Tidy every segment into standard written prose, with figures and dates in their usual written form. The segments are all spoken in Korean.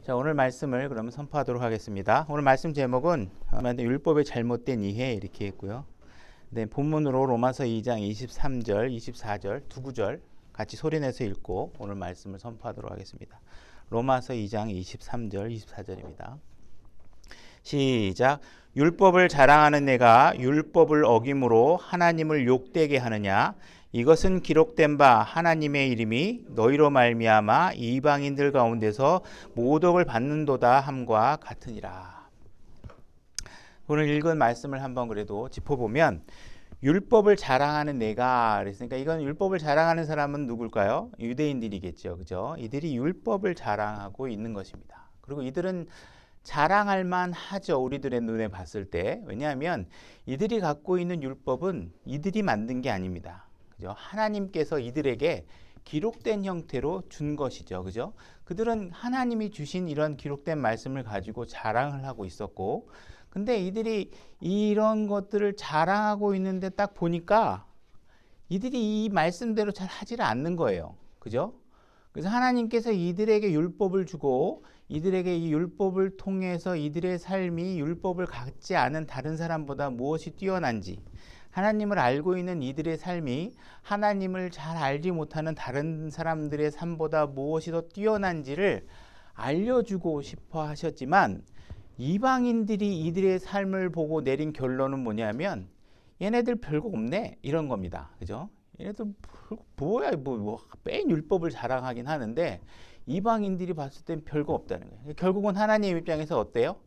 자, 오늘 말씀을 그러면 선포하도록 하겠습니다. 오늘 말씀 제목은 율법의 잘못된 이해 이렇게 했고요. 네, 본문으로 로마서 2장 23절, 24절 두 구절 같이 소리내서 읽고 오늘 말씀을 선포하도록 하겠습니다. 로마서 2장 23절, 24절입니다. 시작. 율법을 자랑하는 내가 율법을 어김으로 하나님을 욕되게 하느냐? 이것은 기록된 바 하나님의 이름이 너희로 말미암아 이방인들 가운데서 모독을 받는도다 함과 같으니라. 오늘 읽은 말씀을 한번 그래도 짚어보면 율법을 자랑하는 내가 그랬으니까 이건 율법을 자랑하는 사람은 누굴까요? 유대인들이겠죠. 그죠? 이들이 율법을 자랑하고 있는 것입니다. 그리고 이들은 자랑할 만하죠. 우리들의 눈에 봤을 때. 왜냐하면 이들이 갖고 있는 율법은 이들이 만든 게 아닙니다. 그죠? 하나님께서 이들에게 기록된 형태로 준 것이죠. 그죠? 그들은 하나님이 주신 이런 기록된 말씀을 가지고 자랑을 하고 있었고, 근데 이들이 이런 것들을 자랑하고 있는데 딱 보니까 이들이 이 말씀대로 잘 하지를 않는 거예요. 그죠? 그래서 하나님께서 이들에게 율법을 주고 이들에게 이 율법을 통해서 이들의 삶이 율법을 갖지 않은 다른 사람보다 무엇이 뛰어난지, 하나님을 알고 있는 이들의 삶이 하나님을 잘 알지 못하는 다른 사람들의 삶보다 무엇이 더 뛰어난지를 알려주고 싶어 하셨지만, 이방인들이 이들의 삶을 보고 내린 결론은 뭐냐면 얘네들 별거 없네 이런 겁니다. 그죠? 얘네들 뭐야 맨 율법을 자랑하긴 하는데 이방인들이 봤을 땐 별거 없다는 거예요. 결국은 하나님 입장에서 어때요?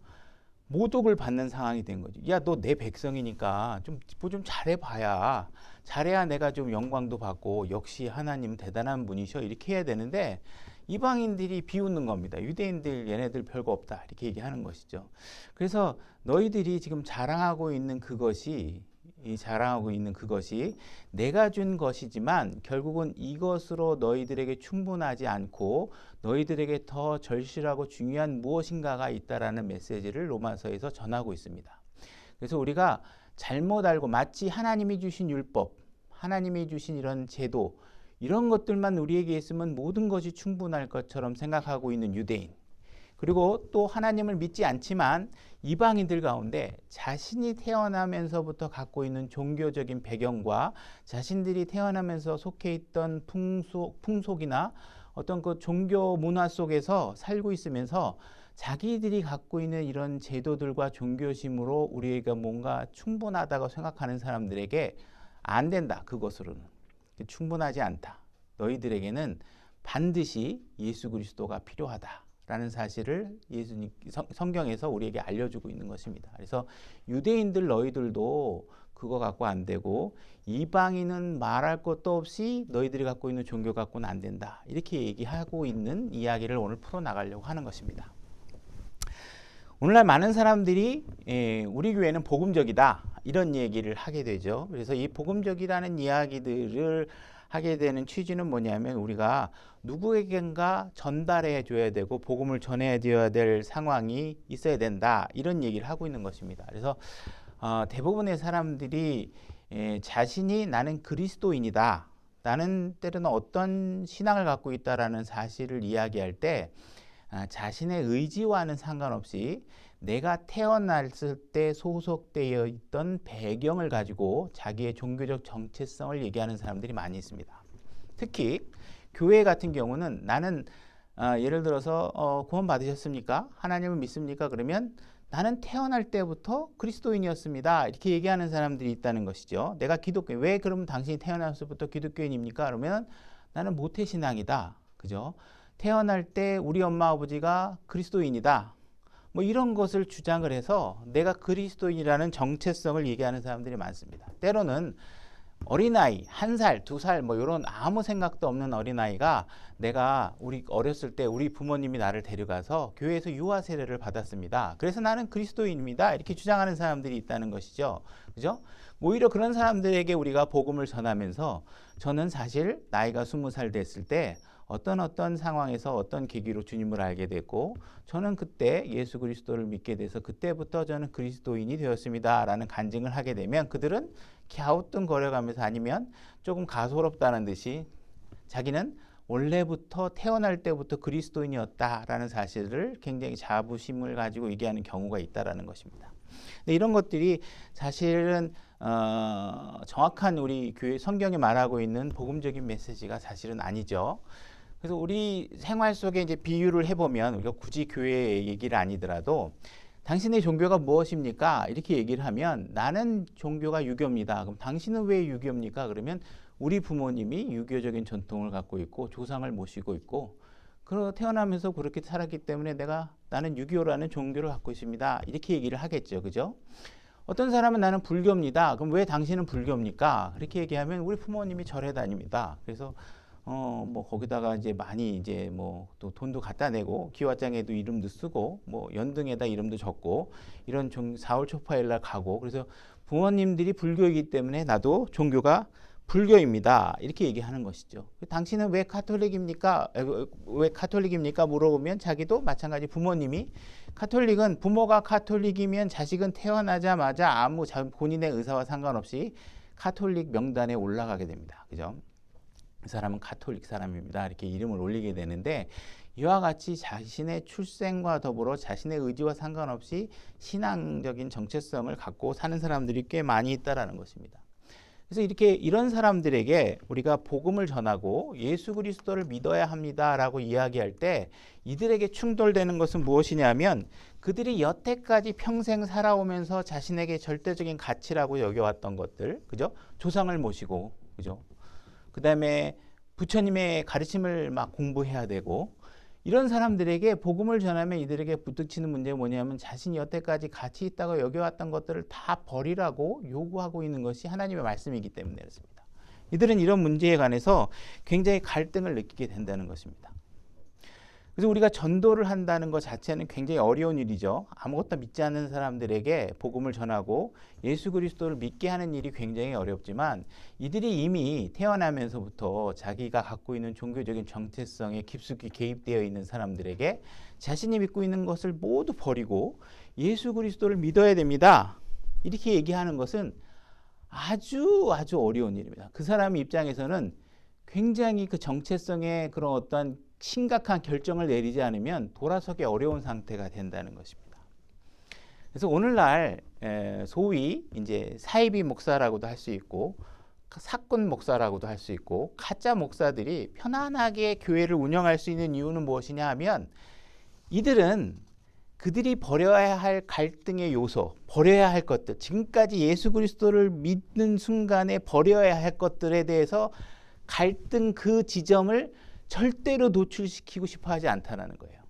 모독을 받는 상황이 된 거죠. 야, 너 내 백성이니까 좀 잘해봐야, 잘해야 내가 좀 영광도 받고 역시 하나님은 대단한 분이셔 이렇게 해야 되는데 이방인들이 비웃는 겁니다. 유대인들 얘네들 별거 없다 이렇게 얘기하는 것이죠. 그래서 너희들이 지금 자랑하고 있는 그것이 내가 준 것이지만 결국은 이것으로 너희들에게 충분하지 않고 너희들에게 더 절실하고 중요한 무엇인가가 있다라는 메시지를 로마서에서 전하고 있습니다. 그래서 우리가 잘못 알고 마치 하나님이 주신 율법, 하나님이 주신 이런 제도, 이런 것들만 우리에게 있으면 모든 것이 충분할 것처럼 생각하고 있는 유대인, 그리고 또 하나님을 믿지 않지만 이방인들 가운데 자신이 태어나면서부터 갖고 있는 종교적인 배경과 자신들이 태어나면서 속해 있던 풍속이나 어떤 그 종교 문화 속에서 살고 있으면서 자기들이 갖고 있는 이런 제도들과 종교심으로 우리가 뭔가 충분하다고 생각하는 사람들에게 안 된다. 그것으로는 충분하지 않다. 너희들에게는 반드시 예수 그리스도가 필요하다 라는 사실을 예수님 성경에서 우리에게 알려주고 있는 것입니다. 그래서 유대인들 너희들도 그거 갖고 안 되고 이방인은 말할 것도 없이 너희들이 갖고 있는 종교 갖고는 안 된다 이렇게 얘기하고 있는 이야기를 오늘 풀어나가려고 하는 것입니다. 오늘날 많은 사람들이 우리 교회는 복음적이다 이런 얘기를 하게 되죠. 그래서 이 복음적이라는 이야기들을 하게 되는 취지는 뭐냐면 우리가 누구에겐가 전달해 줘야 되고 복음을 전해야 될 상황이 있어야 된다 이런 얘기를 하고 있는 것입니다. 그래서 대부분의 사람들이 자신이 나는 그리스도인이다, 나는 때로는 어떤 신앙을 갖고 있다라는 사실을 이야기할 때 자신의 의지와는 상관없이 내가 태어났을 때 소속되어 있던 배경을 가지고 자기의 종교적 정체성을 얘기하는 사람들이 많이 있습니다. 특히 교회 같은 경우는 나는 예를 들어서 구원 받으셨습니까? 하나님을 믿습니까? 그러면 나는 태어날 때부터 그리스도인이었습니다. 이렇게 얘기하는 사람들이 있다는 것이죠. 내가 기독교, 왜 그러면 당신이 태어났을부터 기독교인입니까? 그러면 나는 모태신앙이다. 그죠? 태어날 때 우리 엄마 아버지가 그리스도인이다. 뭐 이런 것을 주장을 해서 내가 그리스도인이라는 정체성을 얘기하는 사람들이 많습니다. 때로는 어린아이 1살, 2살 뭐 이런 아무 생각도 없는 어린아이가 내가 우리 어렸을 때 우리 부모님이 나를 데려가서 교회에서 유아 세례를 받았습니다. 그래서 나는 그리스도인입니다. 이렇게 주장하는 사람들이 있다는 것이죠. 그죠? 오히려 그런 사람들에게 우리가 복음을 전하면서 저는 사실 나이가 20살 됐을 때 어떤 상황에서 어떤 계기로 주님을 알게 됐고 저는 그때 예수 그리스도를 믿게 돼서 그때부터 저는 그리스도인이 되었습니다 라는 간증을 하게 되면 그들은 갸우뚱거려가면서 아니면 조금 가소롭다는 듯이 자기는 원래부터 태어날 때부터 그리스도인이었다라는 사실을 굉장히 자부심을 가지고 얘기하는 경우가 있다라는 것입니다. 근데 이런 것들이 사실은 정확한 우리 교회 성경이 말하고 있는 복음적인 메시지가 사실은 아니죠. 그래서 우리 생활 속에 이제 비유를 해보면 우리가 굳이 교회 얘기를 아니더라도 당신의 종교가 무엇입니까? 이렇게 얘기를 하면 나는 종교가 유교입니다. 그럼 당신은 왜 유교입니까? 그러면 우리 부모님이 유교적인 전통을 갖고 있고 조상을 모시고 있고 태어나면서 그렇게 살았기 때문에 나는 유교라는 종교를 갖고 있습니다. 이렇게 얘기를 하겠죠. 그죠? 어떤 사람은 나는 불교입니다. 그럼 왜 당신은 불교입니까? 그렇게 얘기하면 우리 부모님이 절에 다닙니다. 그래서 뭐 거기다가 이제 많이 이제 뭐 또 돈도 갖다 내고 기와장에도 이름도 쓰고 뭐 연등에다 이름도 적고 이런 4월 초파일 날 가고 그래서 부모님들이 불교이기 때문에 나도 종교가 불교입니다. 이렇게 얘기하는 것이죠. 당신은 왜 카톨릭입니까? 왜 카톨릭입니까? 물어보면 자기도 마찬가지 부모님이 카톨릭은 부모가 카톨릭이면 자식은 태어나자마자 아무 본인의 의사와 상관없이 카톨릭 명단에 올라가게 됩니다. 그죠? 그 사람은 카톨릭 사람입니다. 이렇게 이름을 올리게 되는데 이와 같이 자신의 출생과 더불어 자신의 의지와 상관없이 신앙적인 정체성을 갖고 사는 사람들이 꽤 많이 있다라는 것입니다. 그래서 이런 사람들에게 우리가 복음을 전하고 예수 그리스도를 믿어야 합니다라고 이야기할 때 이들에게 충돌되는 것은 무엇이냐면 그들이 여태까지 평생 살아오면서 자신에게 절대적인 가치라고 여겨왔던 것들, 그죠? 조상을 모시고, 그죠? 그다음에 부처님의 가르침을 막 공부해야 되고 이런 사람들에게 복음을 전하면 이들에게 부딪히는 문제가 뭐냐면 자신이 여태까지 가치 있다고 여겨왔던 것들을 다 버리라고 요구하고 있는 것이 하나님의 말씀이기 때문에 그렇습니다. 이들은 이런 문제에 관해서 굉장히 갈등을 느끼게 된다는 것입니다. 그래서 우리가 전도를 한다는 것 자체는 굉장히 어려운 일이죠. 아무것도 믿지 않는 사람들에게 복음을 전하고 예수 그리스도를 믿게 하는 일이 굉장히 어렵지만 이들이 이미 태어나면서부터 자기가 갖고 있는 종교적인 정체성에 깊숙이 개입되어 있는 사람들에게 자신이 믿고 있는 것을 모두 버리고 예수 그리스도를 믿어야 됩니다. 이렇게 얘기하는 것은 아주 어려운 일입니다. 그 사람 입장에서는 굉장히 그 정체성의 그런 어떤 심각한 결정을 내리지 않으면 돌아서기 어려운 상태가 된다는 것입니다. 그래서 오늘날 소위 이제 사이비 목사라고도 할 수 있고 사건 목사라고도 할 수 있고 가짜 목사들이 편안하게 교회를 운영할 수 있는 이유는 무엇이냐 하면 이들은 그들이 버려야 할 갈등의 요소, 버려야 할 것들, 지금까지 예수 그리스도를 믿는 순간에 버려야 할 것들에 대해서 갈등 그 지점을 절대로 노출시키고 싶어 하지 않다는 거예요.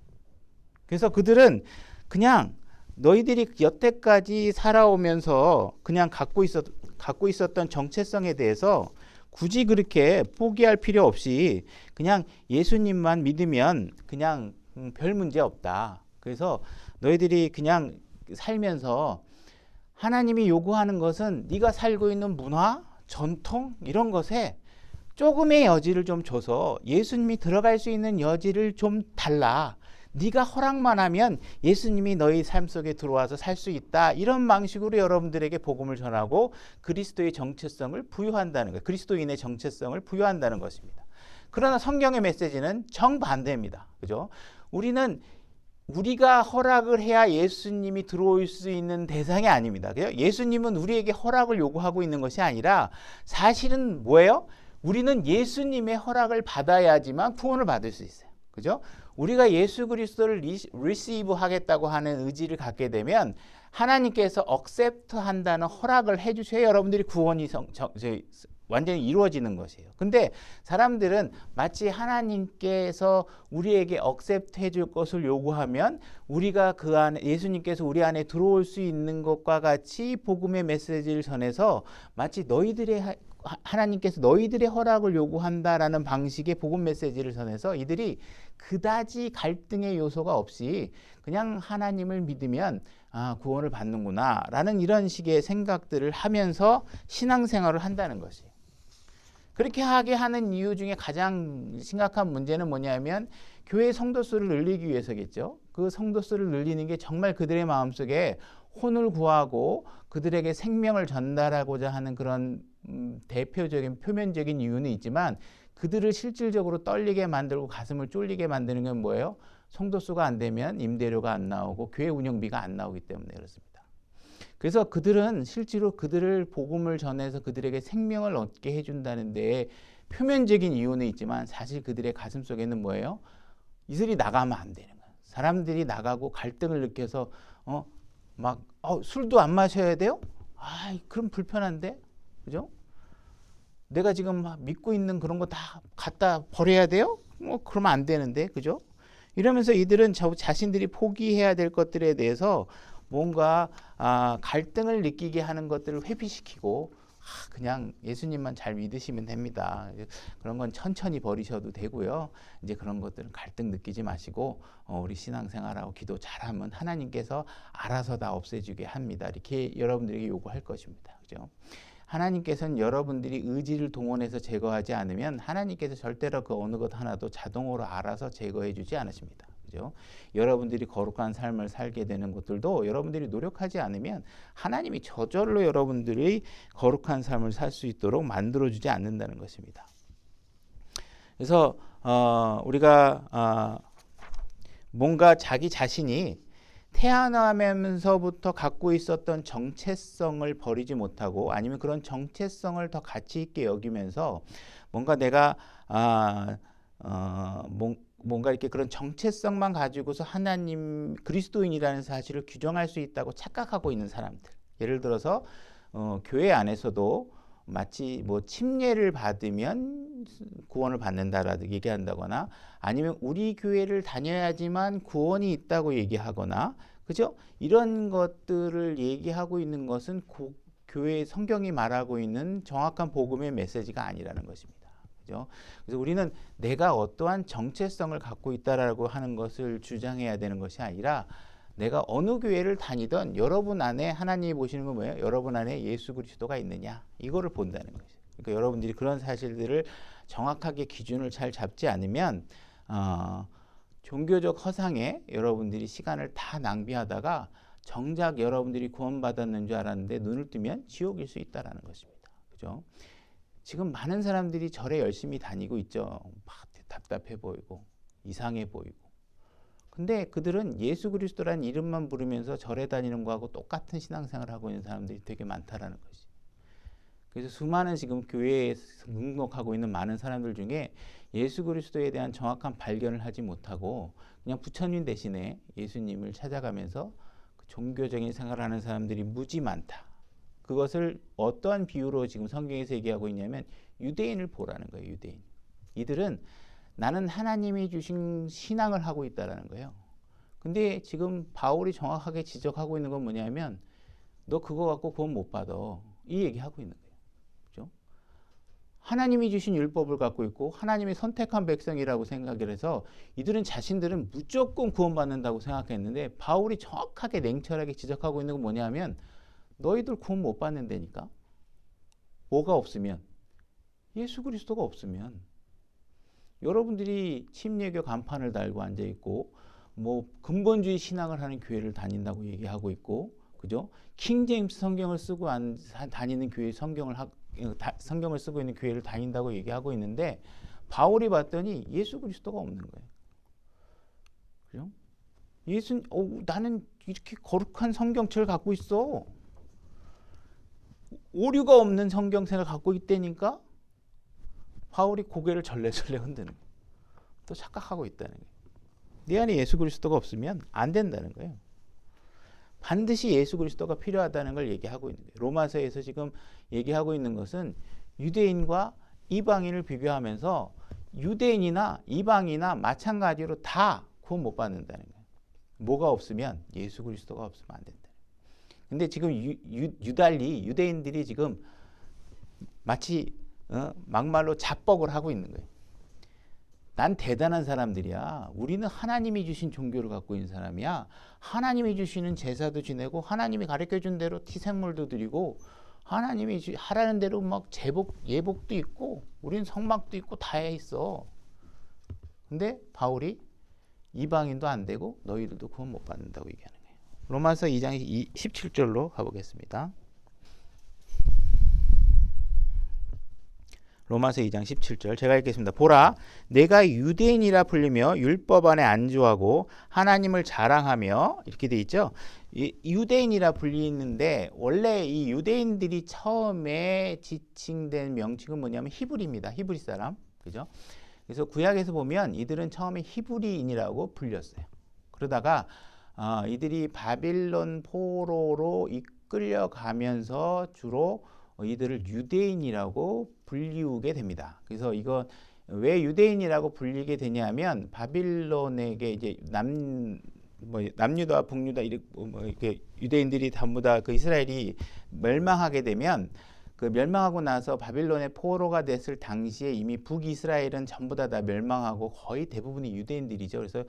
그래서 그들은 그냥 너희들이 여태까지 살아오면서 그냥 갖고 있었던 정체성에 대해서 굳이 그렇게 포기할 필요 없이 그냥 예수님만 믿으면 그냥 별 문제 없다. 그래서 너희들이 그냥 살면서 하나님이 요구하는 것은 네가 살고 있는 문화, 전통 이런 것에 조금의 여지를 좀 줘서 예수님이 들어갈 수 있는 여지를 좀 달라. 네가 허락만 하면 예수님이 너희 삶 속에 들어와서 살 수 있다. 이런 방식으로 여러분들에게 복음을 전하고 그리스도의 정체성을 부여한다는 거예요. 그리스도인의 정체성을 부여한다는 것입니다. 그러나 성경의 메시지는 정반대입니다. 그죠? 우리가 허락을 해야 예수님이 들어올 수 있는 대상이 아닙니다. 예수님은 우리에게 허락을 요구하고 있는 것이 아니라 사실은 뭐예요? 우리는 예수님의 허락을 받아야지만 구원을 받을 수 있어요. 그죠? 우리가 예수 그리스도를 리시브 하겠다고 하는 의지를 갖게 되면 하나님께서 accept 한다는 허락을 해주셔야 여러분들이 구원이 완전히 이루어지는 것이에요. 근데 사람들은 마치 하나님께서 우리에게 accept 해줄 것을 요구하면 우리가 그 안에 예수님께서 우리 안에 들어올 수 있는 것과 같이 복음의 메시지를 전해서 마치 하나님께서 너희들의 허락을 요구한다라는 방식의 복음 메시지를 전해서 이들이 그다지 갈등의 요소가 없이 그냥 하나님을 믿으면 구원을 받는구나 라는 이런 식의 생각들을 하면서 신앙생활을 한다는 것이에요. 그렇게 하게 하는 이유 중에 가장 심각한 문제는 뭐냐면 교회 성도 수를 늘리기 위해서겠죠. 그 성도 수를 늘리는 게 정말 그들의 마음속에 혼을 구하고 그들에게 생명을 전달하고자 하는 그런 대표적인 표면적인 이유는 있지만 그들을 실질적으로 떨리게 만들고 가슴을 쫄리게 만드는 건 뭐예요? 성도 수가 안 되면 임대료가 안 나오고 교회 운영비가 안 나오기 때문에 그렇습니다. 그래서 그들은 실제로 그들을 복음을 전해서 그들에게 생명을 얻게 해준다는 데 표면적인 이유는 있지만 사실 그들의 가슴 속에는 뭐예요? 이들이 나가면 안 되는 거예요. 사람들이 나가고 갈등을 느껴서 술도 안 마셔야 돼요? 그럼 불편한데, 그죠? 내가 지금 믿고 있는 그런 거 다 갖다 버려야 돼요? 그러면 안 되는데, 그죠? 이러면서 이들은 자신들이 포기해야 될 것들에 대해서 뭔가 갈등을 느끼게 하는 것들을 회피시키고 그냥 예수님만 잘 믿으시면 됩니다. 그런 건 천천히 버리셔도 되고요. 이제 그런 것들은 갈등 느끼지 마시고 우리 신앙생활하고 기도 잘하면 하나님께서 알아서 다 없애주게 합니다. 이렇게 여러분들에게 요구할 것입니다. 그죠? 하나님께서는 여러분들이 의지를 동원해서 제거하지 않으면 하나님께서 절대로 그 어느 것 하나도 자동으로 알아서 제거해 주지 않으십니다. 그죠? 여러분들이 거룩한 삶을 살게 되는 것들도 여러분들이 노력하지 않으면 하나님이 저절로 여러분들이 거룩한 삶을 살 수 있도록 만들어주지 않는다는 것입니다. 그래서 우리가 뭔가 자기 자신이 태어나면서부터 갖고 있었던 정체성을 버리지 못하고 아니면 그런 정체성을 더 가치 있게 여기면서 뭔가 내가 뭔가 이렇게 그런 정체성만 가지고서 하나님 그리스도인이라는 사실을 규정할 수 있다고 착각하고 있는 사람들. 예를 들어서 교회 안에서도 마치 침례를 받으면 구원을 받는다라고 얘기한다거나 아니면 우리 교회를 다녀야지만 구원이 있다고 얘기하거나 그죠? 이런 것들을 얘기하고 있는 것은 교회 성경이 말하고 있는 정확한 복음의 메시지가 아니라는 것입니다. 그죠? 그래서 우리는 내가 어떠한 정체성을 갖고 있다라고 하는 것을 주장해야 되는 것이 아니라 내가 어느 교회를 다니던 여러분 안에 하나님이 보시는 건 뭐예요? 여러분 안에 예수 그리스도가 있느냐? 이거를 본다는 거죠. 그러니까 여러분들이 그런 사실들을 정확하게 기준을 잘 잡지 않으면 종교적 허상에 여러분들이 시간을 다 낭비하다가 정작 여러분들이 구원받았는 줄 알았는데 눈을 뜨면 지옥일 수 있다는 것입니다. 그죠? 지금 많은 사람들이 절에 열심히 다니고 있죠. 막 답답해 보이고 이상해 보이고. 근데 그들은 예수 그리스도라는 이름만 부르면서 절에 다니는 거하고 똑같은 신앙생활을 하고 있는 사람들이 되게 많다라는 것이. 그래서 수많은 지금 교회에 등록하고 있는 많은 사람들 중에 예수 그리스도에 대한 정확한 발견을 하지 못하고 그냥 부처님 대신에 예수님을 찾아가면서 종교적인 생활을 하는 사람들이 무지 많다. 그것을 어떠한 비유로 지금 성경에서 얘기하고 있냐면 유대인을 보라는 거예요. 유대인. 이들은 나는 하나님이 주신 신앙을 하고 있다라는 거예요. 근데 지금 바울이 정확하게 지적하고 있는 건 뭐냐면 너 그거 갖고 구원 못 받아. 이 얘기하고 있는 거예요. 그렇죠? 하나님이 주신 율법을 갖고 있고 하나님이 선택한 백성이라고 생각을 해서 이들은 자신들은 무조건 구원받는다고 생각했는데 바울이 정확하게 냉철하게 지적하고 있는 건 뭐냐면 너희들 구원 못 받는다니까. 뭐가 없으면? 예수 그리스도가 없으면. 여러분들이 침례교 간판을 달고 앉아 있고 근본주의 신앙을 하는 교회를 다닌다고 얘기하고 있고 그죠? 킹 제임스 성경을 쓰고 다니는 교회 성경을 쓰고 있는 교회를 다닌다고 얘기하고 있는데 바울이 봤더니 예수 그리스도가 없는 거예요. 그죠? 나는 이렇게 거룩한 성경책을 갖고 있어. 오류가 없는 성경책을 갖고 있다니까 바울이 고개를 절레절레 흔드는 거예요. 또 착각하고 있다는 거예요. 내 안에 예수 그리스도가 없으면 안 된다는 거예요. 반드시 예수 그리스도가 필요하다는 걸 얘기하고 있는 거예요. 로마서에서 지금 얘기하고 있는 것은 유대인과 이방인을 비교하면서 유대인이나 이방이나 마찬가지로 다 구원 못 받는다는 거예요. 뭐가 없으면 예수 그리스도가 없으면 안 된다. 근데 지금 유대인들이 지금 마치 막말로 자뻑을 하고 있는 거예요. 난 대단한 사람들이야. 우리는 하나님이 주신 종교를 갖고 있는 사람이야. 하나님이 주시는 제사도 지내고 하나님이 가르쳐준 대로 티생물도 드리고 하나님이 하라는 대로 막 예복도 있고 우리는 성막도 있고 다 해 있어. 근데 바울이 이방인도 안 되고 너희들도 구원 못 받는다고 얘기하는 거예요. 로마서 2장 17절로 가보겠습니다. 로마서 2장 17절 제가 읽겠습니다. 보라, 내가 유대인이라 불리며 율법 안에 안주하고 하나님을 자랑하며, 이렇게 돼 있죠. 이 유대인이라 불리는데 원래 이 유대인들이 처음에 지칭된 명칭은 뭐냐면 히브리입니다. 히브리 사람, 그죠? 그래서 구약에서 보면 이들은 처음에 히브리인이라고 불렸어요. 그러다가 이들이 바빌론 포로로 이끌려가면서 주로 이들을 유대인이라고 불리우게 됩니다. 그래서 이건 왜 유대인이라고 불리게 되냐면 바빌론에게 이제 남유다와 북유다 이렇게 유대인들이 전부 다 그 이스라엘이 멸망하게 되면, 그 멸망하고 나서 바빌론의 포로가 됐을 당시에 이미 북이스라엘은 전부 다 멸망하고 거의 대부분이 유대인들이죠. 그래서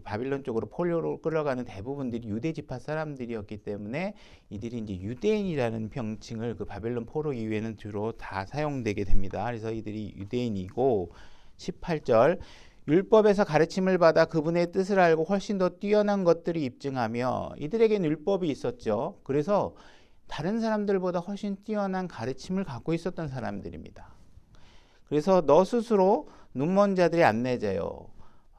바빌론 쪽으로 포로로 끌어가는 대부분들이 유대 지파 사람들이었기 때문에 이들이 이제 유대인이라는 명칭을 그 바빌론 포로 이후에는 주로 다 사용되게 됩니다. 그래서 이들이 유대인이고, 18절 율법에서 가르침을 받아 그분의 뜻을 알고 훨씬 더 뛰어난 것들을 입증하며, 이들에게는 율법이 있었죠. 그래서 다른 사람들보다 훨씬 뛰어난 가르침을 갖고 있었던 사람들입니다. 그래서 너 스스로 눈먼 자들의 안내자요,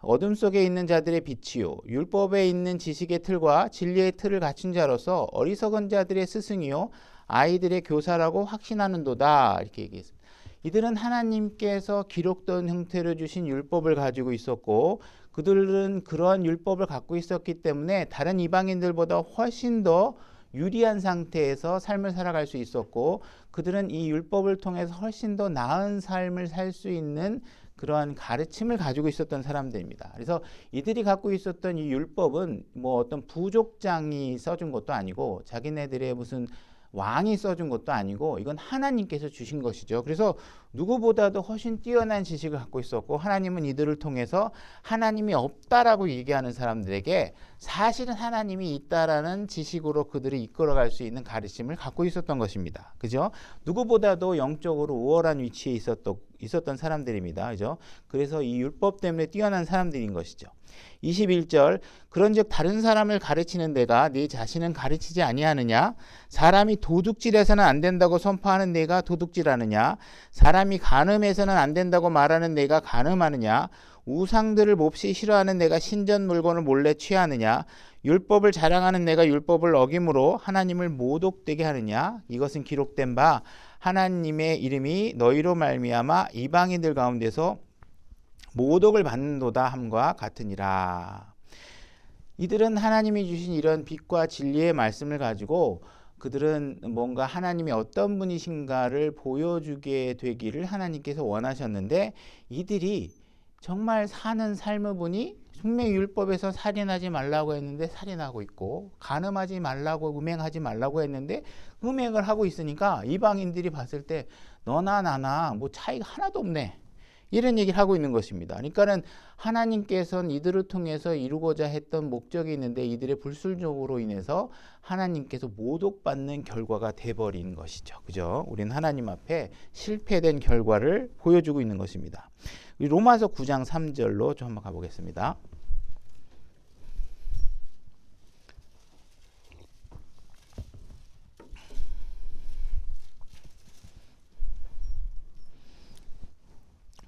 어둠 속에 있는 자들의 빛이요, 율법에 있는 지식의 틀과 진리의 틀을 갖춘 자로서 어리석은 자들의 스승이요 아이들의 교사라고 확신하는도다, 이렇게 얘기했습니다. 이들은 하나님께서 기록된 형태로 주신 율법을 가지고 있었고, 그들은 그러한 율법을 갖고 있었기 때문에 다른 이방인들보다 훨씬 더 유리한 상태에서 삶을 살아갈 수 있었고, 그들은 이 율법을 통해서 훨씬 더 나은 삶을 살 수 있는 그러한 가르침을 가지고 있었던 사람들입니다. 그래서 이들이 갖고 있었던 이 율법은 뭐 어떤 부족장이 써준 것도 아니고 자기네들의 무슨 왕이 써준 것도 아니고, 이건 하나님께서 주신 것이죠. 그래서 누구보다도 훨씬 뛰어난 지식을 갖고 있었고, 하나님은 이들을 통해서 하나님이 없다라고 얘기하는 사람들에게 사실은 하나님이 있다라는 지식으로 그들을 이끌어갈 수 있는 가르침을 갖고 있었던 것입니다. 그죠? 누구보다도 영적으로 우월한 위치에 있었던 사람들입니다. 그죠? 그래서 이 율법 때문에 뛰어난 사람들인 것이죠. 21절 그런즉 다른 사람을 가르치는 내가 네 자신은 가르치지 아니하느냐? 사람이 도둑질해서는 안 된다고 선포하는 내가 도둑질하느냐? 사람이 간음해서는 안 된다고 말하는 내가 간음하느냐? 우상들을 몹시 싫어하는 내가 신전 물건을 몰래 취하느냐? 율법을 자랑하는 내가 율법을 어김으로 하나님을 모독되게 하느냐? 이것은 기록된 바 하나님의 이름이 너희로 말미암아 이방인들 가운데서 모독을 받는도다 함과 같으니라. 이들은 하나님이 주신 이런 빛과 진리의 말씀을 가지고 그들은 뭔가 하나님이 어떤 분이신가를 보여주게 되기를 하나님께서 원하셨는데, 이들이 정말 사는 삶을 보니 분명히 율법에서 살인하지 말라고 했는데 살인하고 있고, 간음하지 말라고, 음행하지 말라고 했는데 음행을 하고 있으니까 이방인들이 봤을 때 너나 나나 뭐 차이가 하나도 없네, 이런 얘기를 하고 있는 것입니다. 그러니까는 하나님께서는 이들을 통해서 이루고자 했던 목적이 있는데 이들의 불순종으로 인해서 하나님께서 모독받는 결과가 돼버린 것이죠. 그죠? 우리는 하나님 앞에 실패된 결과를 보여주고 있는 것입니다. 로마서 9장 3절로 좀 한번 가보겠습니다.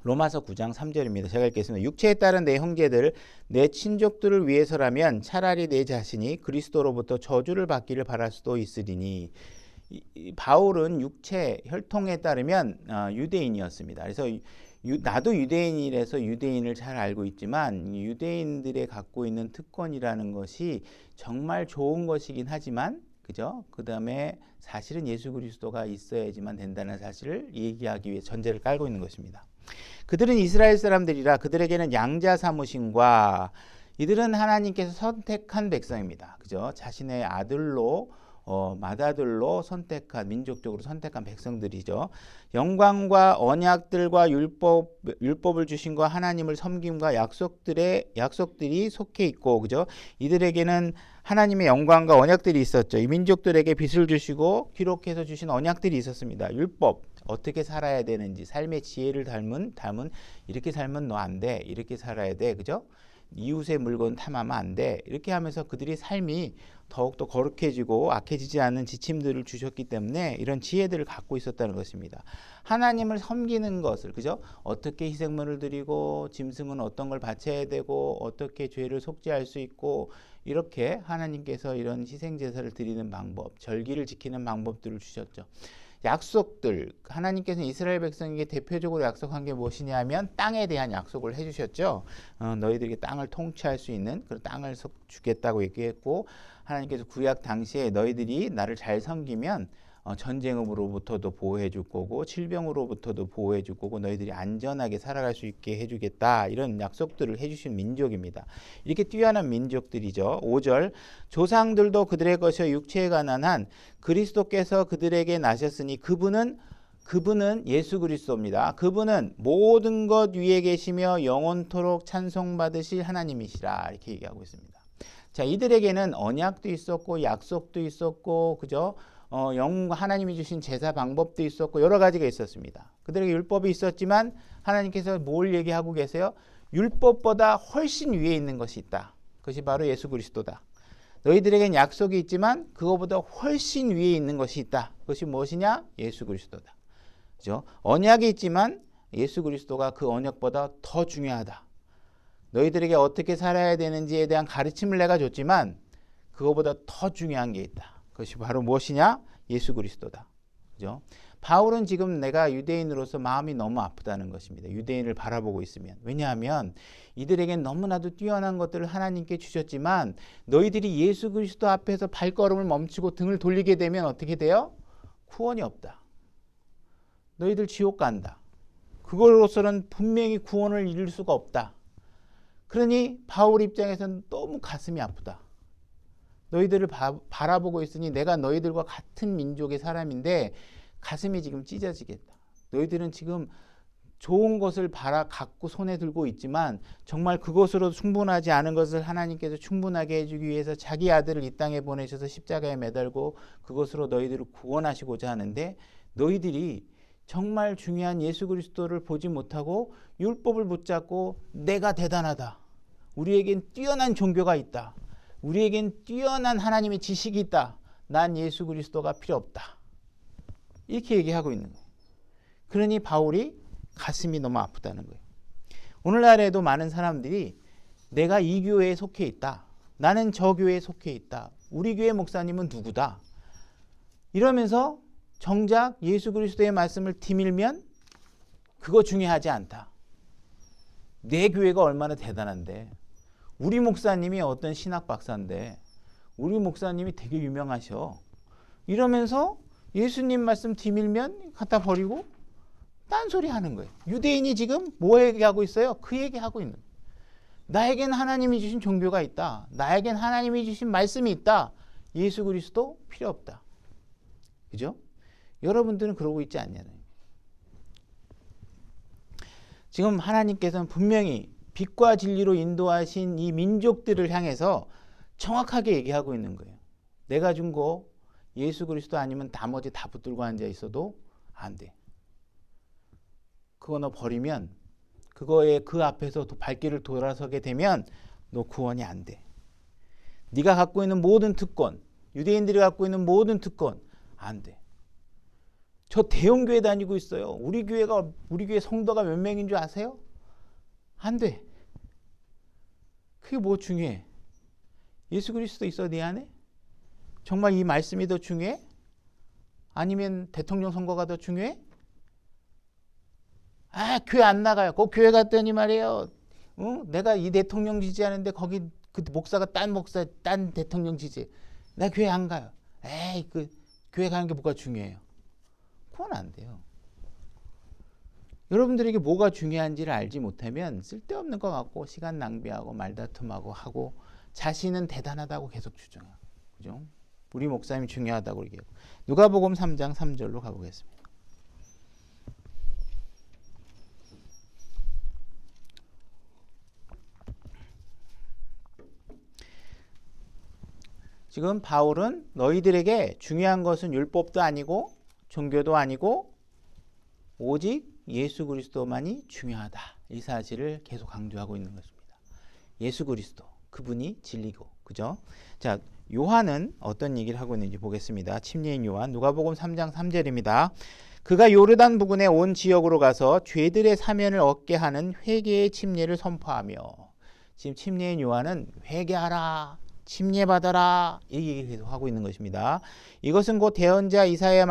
로마서 9장 3절입니다. 제가 읽겠습니다. 육체에 따른 내 형제들, 내 친족들을 위해서라면 차라리 내 자신이 그리스도로부터 저주를 받기를 바랄 수도 있으리니. 바울은 육체 혈통에 따르면 유대인이었습니다. 그래서 나도 유대인이라서 유대인을 잘 알고 있지만 유대인들의 갖고 있는 특권이라는 것이 정말 좋은 것이긴 하지만, 그죠? 그 다음에 사실은 예수 그리스도가 있어야지만 된다는 사실을 얘기하기 위해 전제를 깔고 있는 것입니다. 그들은 이스라엘 사람들이라 그들에게는 양자 사무심과, 이들은 하나님께서 선택한 백성입니다. 그죠? 자신의 아들로 맏아들로 선택한, 민족적으로 선택한 백성들이죠. 영광과 언약들과 율법을 주신 과 하나님을 섬김과 약속들이 속해 있고, 그죠? 이들에게는 하나님의 영광과 언약들이 있었죠. 이 민족들에게 빚을 주시고 기록해서 주신 언약들이 있었습니다. 율법, 어떻게 살아야 되는지, 삶의 지혜를 담은 이렇게 살면 너 안 돼, 이렇게 살아야 돼, 그죠? 이웃의 물건 탐하면 안 돼. 이렇게 하면서 그들이 삶이 더욱더 거룩해지고 악해지지 않는 지침들을 주셨기 때문에 이런 지혜들을 갖고 있었다는 것입니다. 하나님을 섬기는 것을, 그죠? 어떻게 희생물을 드리고 짐승은 어떤 걸 바쳐야 되고 어떻게 죄를 속죄할 수 있고, 이렇게 하나님께서 이런 희생 제사를 드리는 방법, 절기를 지키는 방법들을 주셨죠. 약속들, 하나님께서는 이스라엘 백성에게 대표적으로 약속한 게 무엇이냐면 땅에 대한 약속을 해주셨죠. 너희들에게 땅을 통치할 수 있는 그런 땅을 주겠다고 얘기했고, 하나님께서 구약 당시에 너희들이 나를 잘 섬기면 전쟁으로부터도 보호해 줄 거고 질병으로부터도 보호해 줄 거고 너희들이 안전하게 살아갈 수 있게 해주겠다, 이런 약속들을 해주신 민족입니다. 이렇게 뛰어난 민족들이죠. 5절, 조상들도 그들의 것이여 육체에 가난한 그리스도께서 그들에게 나셨으니 그분은 예수 그리스도입니다. 그분은 모든 것 위에 계시며 영원토록 찬송받으실 하나님이시라, 이렇게 얘기하고 있습니다. 자, 이들에게는 언약도 있었고 약속도 있었고, 그죠? 하나님이 주신 제사 방법도 있었고 여러 가지가 있었습니다. 그들에게 율법이 있었지만 하나님께서 뭘 얘기하고 계세요? 율법보다 훨씬 위에 있는 것이 있다. 그것이 바로 예수 그리스도다. 너희들에겐 약속이 있지만 그거보다 훨씬 위에 있는 것이 있다. 그것이 무엇이냐? 예수 그리스도다. 그죠? 언약이 있지만 예수 그리스도가 그 언약보다 더 중요하다. 너희들에게 어떻게 살아야 되는지에 대한 가르침을 내가 줬지만 그거보다 더 중요한 게 있다. 그것이 바로 무엇이냐? 예수 그리스도다. 그죠? 바울은 지금 내가 유대인으로서 마음이 너무 아프다는 것입니다. 유대인을 바라보고 있으면. 왜냐하면 이들에겐 너무나도 뛰어난 것들을 하나님께 주셨지만 너희들이 예수 그리스도 앞에서 발걸음을 멈추고 등을 돌리게 되면 어떻게 돼요? 구원이 없다. 너희들 지옥 간다. 그걸로서는 분명히 구원을 이룰 수가 없다. 그러니 바울 입장에서는 너무 가슴이 아프다. 너희들을 바라보고 있으니 내가 너희들과 같은 민족의 사람인데 가슴이 지금 찢어지겠다. 너희들은 지금 좋은 것을 갖고 손에 들고 있지만 정말 그것으로 충분하지 않은 것을 하나님께서 충분하게 해주기 위해서 자기 아들을 이 땅에 보내셔서 십자가에 매달고 그것으로 너희들을 구원하시고자 하는데 너희들이 정말 중요한 예수 그리스도를 보지 못하고 율법을 붙잡고 내가 대단하다. 우리에겐 뛰어난 종교가 있다. 우리에겐 뛰어난 하나님의 지식이 있다. 난 예수 그리스도가 필요 없다. 이렇게 얘기하고 있는 거예요. 그러니 바울이 가슴이 너무 아프다는 거예요. 오늘날에도 많은 사람들이 내가 이 교회에 속해 있다. 나는 저 교회에 속해 있다. 우리 교회 목사님은 누구다. 이러면서 정작 예수 그리스도의 말씀을 뒤밀면 그거 중요하지 않다. 내 교회가 얼마나 대단한데, 우리 목사님이 어떤 신학 박사인데, 우리 목사님이 되게 유명하셔. 이러면서 예수님 말씀 뒤밀면 갖다 버리고 딴소리 하는 거예요. 유대인이 지금 뭐 얘기하고 있어요? 그 얘기하고 있는 거예요. 나에겐 하나님이 주신 종교가 있다. 나에겐 하나님이 주신 말씀이 있다. 예수 그리스도 필요 없다. 그죠? 여러분들은 그러고 있지 않냐는. 지금 하나님께서는 분명히 빛과 진리로 인도하신 이 민족들을 향해서 정확하게 얘기하고 있는 거예요. 내가 준 거 예수 그리스도 아니면 나머지 다 붙들고 앉아 있어도 안 돼. 그거 너 버리면, 그거에 그 앞에서 발길을 돌아서게 되면 너 구원이 안 돼. 네가 갖고 있는 모든 특권, 유대인들이 갖고 있는 모든 특권 안 돼. 저 대형교회 다니고 있어요. 우리 교회 성도가 몇 명인 줄 아세요? 안 돼. 그게 뭐 중요해? 예수 그리스도 있어 네 안에? 정말 이 말씀이 더 중요해? 아니면 대통령 선거가 더 중요해? 교회 안 나가요. 그 교회 갔더니 말이에요. 내가 이 대통령 지지하는데 거기 그 목사가 딴 대통령 지지. 나 교회 안 가요. 그 교회 가는 게 뭐가 중요해요? 그건 안 돼요. 여러분들에게 뭐가 중요한지를 알지 못하면 쓸데없는 것 같고 시간 낭비하고 말다툼하고 하고 자신은 대단하다고 계속 주장하고, 그죠? 우리 목사님이 중요하다고 얘기하고. 누가복음 3장 3절로 가보겠습니다. 지금 바울은 너희들에게 중요한 것은 율법도 아니고 종교도 아니고 오직 예수 그리스도만이 중요하다. 이 사실을 계속 강조하고 있는 것입니다. 예수 그리스도. 그분이 진리고. 그죠? 자, 요한은 어떤 얘기를 하고 있는지 보겠습니다. 침례인 요한 누가복음 3장 3절입니다. 그가 요르단 부근의 온 지역으로 가서 죄들의 사면을 얻게 하는 회개의 침례를 선포하며, 지금 침례인 요한은 회개하라, 침례받아라 이 얘기를 계속 하고 있는 것입니다. 이것은 곧 대언자 이사야의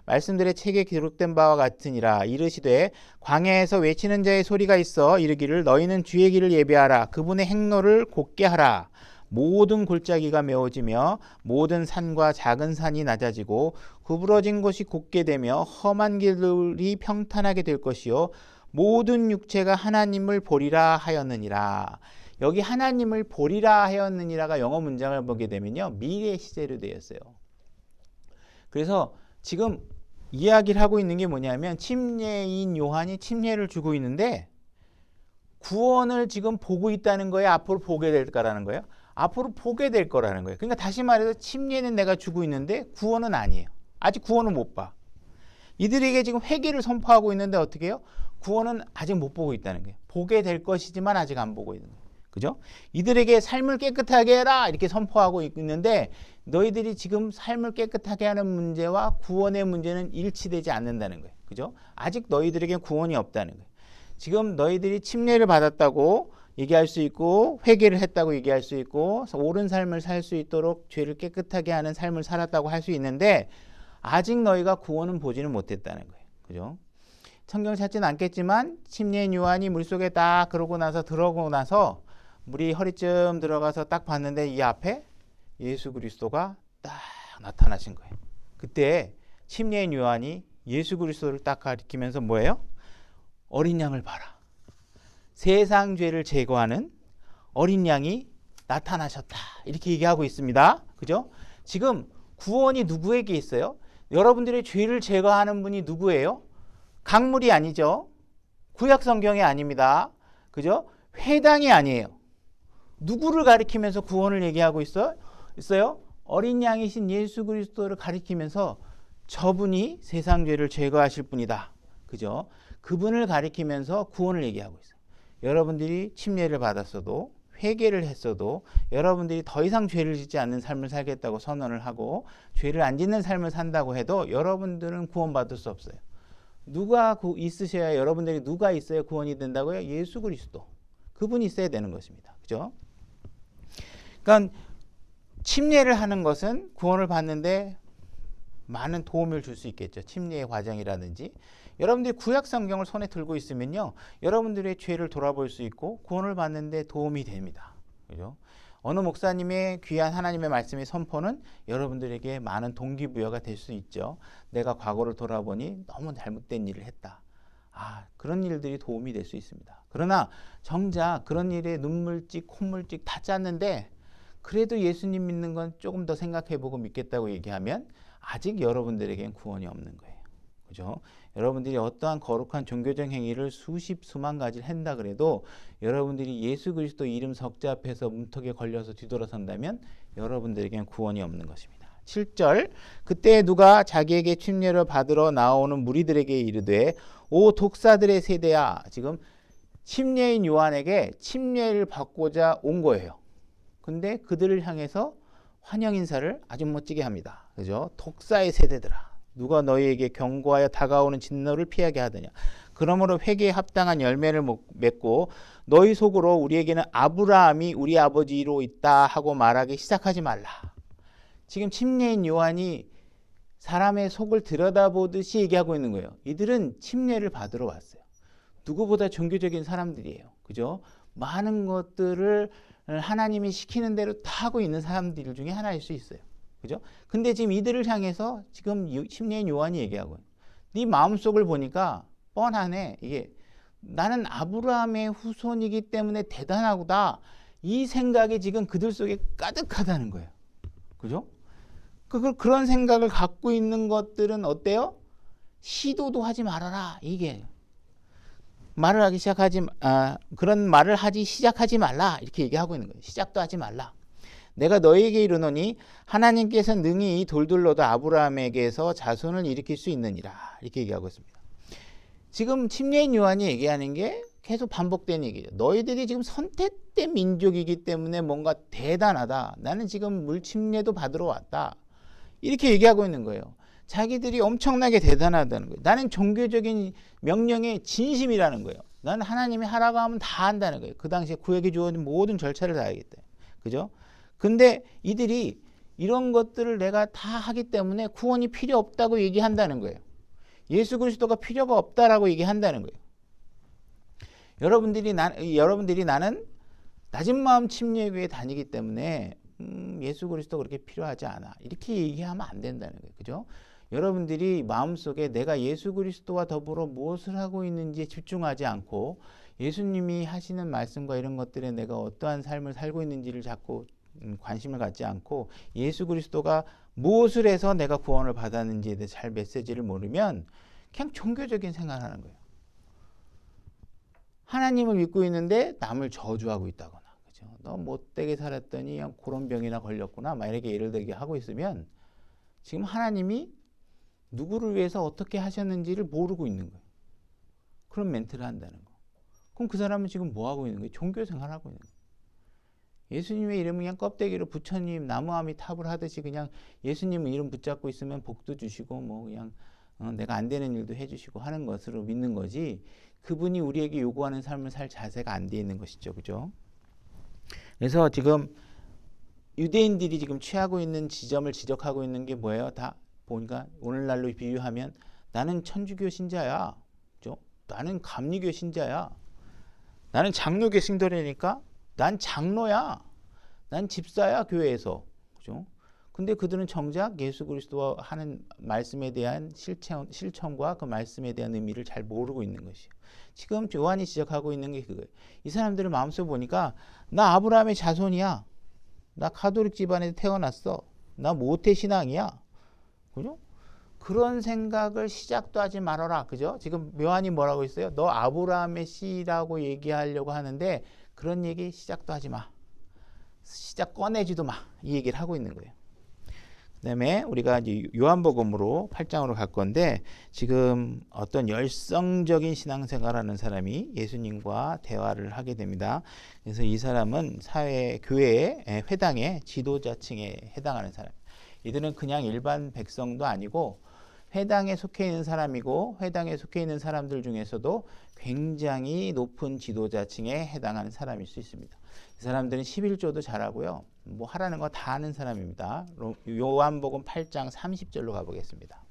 말씀들의 책에 기록된 바와 같으니라. 이르시되 광야에서 외치는 자의 소리가 있어 이르기를 너희는 주의 길을 예비하라. 그분의 행로를 곧게 하라. 모든 골짜기가 메워지며 모든 산과 작은 산이 낮아지고 구부러진 곳이 곧게 되며 험한 길들이 평탄하게 될 것이요 모든 육체가 하나님을 보리라 하였느니라. 여기 하나님을 보리라 하였느니라가 영어 문장을 보게 되면요 미래 시제로 되어 있어요. 그래서 지금 이야기를 하고 있는 게 뭐냐면 침례인 요한이 침례를 주고 있는데 구원을 지금 보고 있다는 거예요? 앞으로 보게 될 거라는 거예요? 앞으로 보게 될 거라는 거예요. 그러니까 다시 말해서 침례는 내가 주고 있는데 구원은 아니에요. 아직 구원은 못 봐. 이들에게 지금 회개를 선포하고 있는데 어떻게 해요? 구원은 아직 못 보고 있다는 거예요. 보게 될 것이지만 아직 안 보고 있는 거예요. 그죠? 이들에게 삶을 깨끗하게 해라 이렇게 선포하고 있는데 너희들이 지금 삶을 깨끗하게 하는 문제와 구원의 문제는 일치되지 않는다는 거예요. 그죠? 아직 너희들에게 구원이 없다는 거예요. 지금 너희들이 침례를 받았다고 얘기할 수 있고 회개를 했다고 얘기할 수 있고 옳은 삶을 살 수 있도록 죄를 깨끗하게 하는 삶을 살았다고 할 수 있는데 아직 너희가 구원은 보지는 못했다는 거예요. 그죠? 성경 찾지는 않겠지만 침례인 요한이 물속에 딱 그러고 나서 물이 허리쯤 들어가서 딱 봤는데 이 앞에 예수 그리스도가 딱 나타나신 거예요. 그때 침례인 요한이 예수 그리스도를 딱 가리키면서 뭐예요? 어린 양을 봐라. 세상 죄를 제거하는 어린 양이 나타나셨다. 이렇게 얘기하고 있습니다. 그죠? 지금 구원이 누구에게 있어요? 여러분들의 죄를 제거하는 분이 누구예요? 강물이 아니죠. 구약 성경이 아닙니다. 그죠? 회당이 아니에요. 누구를 가리키면서 구원을 얘기하고 있어요? 어린 양이신 예수 그리스도를 가리키면서 저분이 세상 죄를 제거하실 분이다. 그죠? 그분을 가리키면서 구원을 얘기하고 있어요. 여러분들이 침례를 받았어도 회개를 했어도 여러분들이 더 이상 죄를 짓지 않는 삶을 살겠다고 선언을 하고 죄를 안 짓는 삶을 산다고 해도 여러분들은 구원받을 수 없어요. 누가 있으셔야 여러분들이 누가 있어야 구원이 된다고요? 예수 그리스도. 그분이 있어야 되는 것입니다. 그죠? 그러니까 침례를 하는 것은 구원을 받는데 많은 도움을 줄 수 있겠죠. 침례의 과정이라든지. 여러분들이 구약 성경을 손에 들고 있으면요. 여러분들의 죄를 돌아볼 수 있고 구원을 받는데 도움이 됩니다. 그죠? 어느 목사님의 귀한 하나님의 말씀의 선포는 여러분들에게 많은 동기부여가 될 수 있죠. 내가 과거를 돌아보니 너무 잘못된 일을 했다. 그런 일들이 도움이 될 수 있습니다. 그러나 정작 그런 일에 눈물찍 콧물찍 다 짰는데 그래도 예수님 믿는 건 조금 더 생각해보고 믿겠다고 얘기하면 아직 여러분들에겐 구원이 없는 거예요. 그죠? 여러분들이 어떠한 거룩한 종교적 행위를 수만 가지를 한다 그래도 여러분들이 예수 그리스도 이름 석자 앞에서 문턱에 걸려서 뒤돌아선다면 여러분들에겐 구원이 없는 것입니다. 7절 그때 누가 자기에게 침례를 받으러 나오는 무리들에게 이르되 오 독사들의 세대야. 지금 침례인 요한에게 침례를 받고자 온 거예요. 근데 그들을 향해서 환영 인사를 아주 멋지게 합니다. 그죠? 독사의 세대들아. 누가 너희에게 경고하여 다가오는 진노를 피하게 하더냐. 그러므로 회개에 합당한 열매를 맺고 너희 속으로 우리에게는 아브라함이 우리 아버지로 있다 하고 말하기 시작하지 말라. 지금 침례인 요한이 사람의 속을 들여다보듯이 얘기하고 있는 거예요. 이들은 침례를 받으러 왔어요. 누구보다 종교적인 사람들이에요. 그죠? 많은 것들을 하나님이 시키는 대로 다 하고 있는 사람들 중에 하나일 수 있어요. 그죠? 근데 지금 이들을 향해서 지금 침례인 요한이 얘기하고 네 마음속을 보니까 뻔하네. 이게 나는 아브라함의 후손이기 때문에 대단하구나. 이 생각이 지금 그들 속에 가득하다는 거예요. 그죠? 그런 생각을 갖고 있는 것들은 어때요? 시도도 하지 말아라. 이게 말을 하기 그런 말을 시작하지 말라. 이렇게 얘기하고 있는 거예요. 시작도 하지 말라. 내가 너희에게 이르노니 하나님께서 능히 이 돌들로도 아브라함에게서 자손을 일으킬 수 있느니라. 이렇게 얘기하고 있습니다. 지금 침례인 요한이 얘기하는 게 계속 반복된 얘기죠. 너희들이 지금 선택된 민족이기 때문에 뭔가 대단하다. 나는 지금 물침례도 받으러 왔다. 이렇게 얘기하고 있는 거예요. 자기들이 엄청나게 대단하다는 거예요. 나는 종교적인 명령의 진심이라는 거예요. 나는 하나님이 하라고 하면 다 한다는 거예요. 그 당시에 구약에 주어진 모든 절차를 다 하겠다. 그죠? 근데 이들이 이런 것들을 내가 다 하기 때문에 구원이 필요 없다고 얘기한다는 거예요. 예수 그리스도가 필요가 없다라고 얘기한다는 거예요. 여러분들이 나는 낮은 마음 침례교회에 다니기 때문에 예수 그리스도 그렇게 필요하지 않아. 이렇게 얘기하면 안 된다는 거예요. 그죠? 여러분들이 마음속에 내가 예수 그리스도와 더불어 무엇을 하고 있는지에 집중하지 않고 예수님이 하시는 말씀과 이런 것들에 내가 어떠한 삶을 살고 있는지를 자꾸 관심을 갖지 않고 예수 그리스도가 무엇을 해서 내가 구원을 받았는지에 대해 잘 메시지를 모르면 그냥 종교적인 생각을 하는 거예요. 하나님을 믿고 있는데 남을 저주하고 있다거나, 그죠? 너 못되게 살았더니 그냥 그런 병이나 걸렸구나, 막 이렇게 예를 들게 하고 있으면 지금 하나님이 누구를 위해서 어떻게 하셨는지를 모르고 있는 거예요. 그런 멘트를 한다는 거. 그럼 그 사람은 지금 뭐 하고 있는 거예요? 종교 생활하고 있는 거예요. 예수님의 이름을 그냥 껍데기로 부처님 나무아미 탑을 하듯이 그냥 예수님 이름 붙잡고 있으면 복도 주시고 뭐 그냥 내가 안 되는 일도 해주시고 하는 것으로 믿는 거지, 그분이 우리에게 요구하는 삶을 살 자세가 안 돼 있는 것이죠. 그죠? 그래서 지금 유대인들이 지금 취하고 있는 지점을 지적하고 있는 게 뭐예요? 다 보니까 오늘날로 비유하면 나는 천주교 신자야. 그죠? 나는 감리교 신자야. 나는 장로교 신도라니까 난 장로야. 난 집사야, 교회에서. 그죠? 근데 그들은 정작 예수 그리스도와 하는 말씀에 대한 실천과 그 말씀에 대한 의미를 잘 모르고 있는 것이에요. 지금 요한이 지적하고 있는 게 그거예요. 이 사람들을 마음속에 보니까 나 아브라함의 자손이야. 나 가톨릭 집안에 태어났어. 나 모태 신앙이야. 그죠? 그런 생각을 시작도 하지 말아라. 그죠? 지금 요한이 뭐라고 있어요? 너 아브라함의 씨라고 얘기하려고 하는데 그런 얘기 시작도 하지 마. 시작 꺼내지도 마. 이 얘기를 하고 있는 거예요. 그 다음에 우리가 이제 요한복음으로 8장으로 갈 건데, 지금 어떤 열성적인 신앙생활하는 사람이 예수님과 대화를 하게 됩니다. 그래서 이 사람은 교회, 회당의 지도자층에 해당하는 사람. 이들은 그냥 일반 백성도 아니고 회당에 속해 있는 사람이고, 회당에 속해 있는 사람들 중에서도 굉장히 높은 지도자층에 해당하는 사람일 수 있습니다. 이 사람들은 11조도 잘하고요. 뭐 하라는 거 다 하는 사람입니다. 요한복음 8장 30절로 가보겠습니다.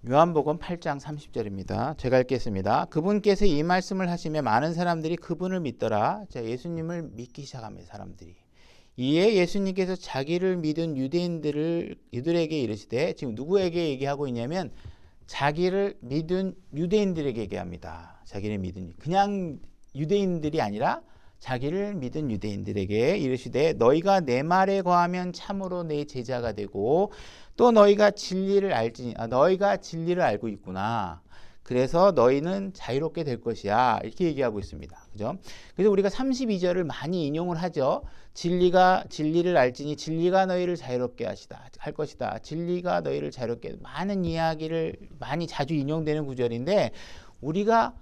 요한복음 8장 30절입니다. 제가 읽겠습니다. 그분께서 이 말씀을 하시며 많은 사람들이 그분을 믿더라. 자, 예수님을 믿기 시작합니다. 사람들이. 이에 예수님께서 자기를 믿은 유대인들에게 이르시되, 지금 누구에게 얘기하고 있냐면 자기를 믿은 유대인들에게 얘기합니다. 자기를 믿은, 그냥 유대인들이 아니라 자기를 믿은 유대인들에게 이르시되, 너희가 내 말에 거하면 참으로 내 제자가 되고 또 너희가 진리를 알고 있구나. 그래서 너희는 자유롭게 될 것이야. 이렇게 얘기하고 있습니다. 그죠? 그래서 우리가 32절을 많이 인용을 하죠. 진리를 알지니 진리가 너희를 자유롭게 할 것이다. 진리가 너희를 자유롭게, 많은 이야기를 많이 자주 인용되는 구절인데, 우리가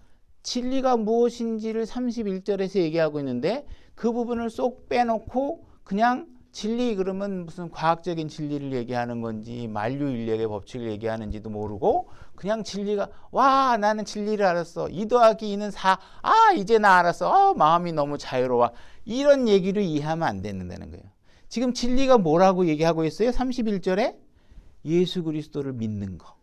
진리가 무엇인지를 31절에서 얘기하고 있는데 그 부분을 쏙 빼놓고 그냥 진리 그러면 무슨 과학적인 진리를 얘기하는 건지 만류인력의 법칙을 얘기하는지도 모르고 그냥 진리가, 와 나는 진리를 알았어. 2 더하기 2는 4. 아 이제 나 알았어. 마음이 너무 자유로워. 이런 얘기를 이해하면 안 된다는 거예요. 지금 진리가 뭐라고 얘기하고 있어요? 31절에 예수 그리스도를 믿는 거.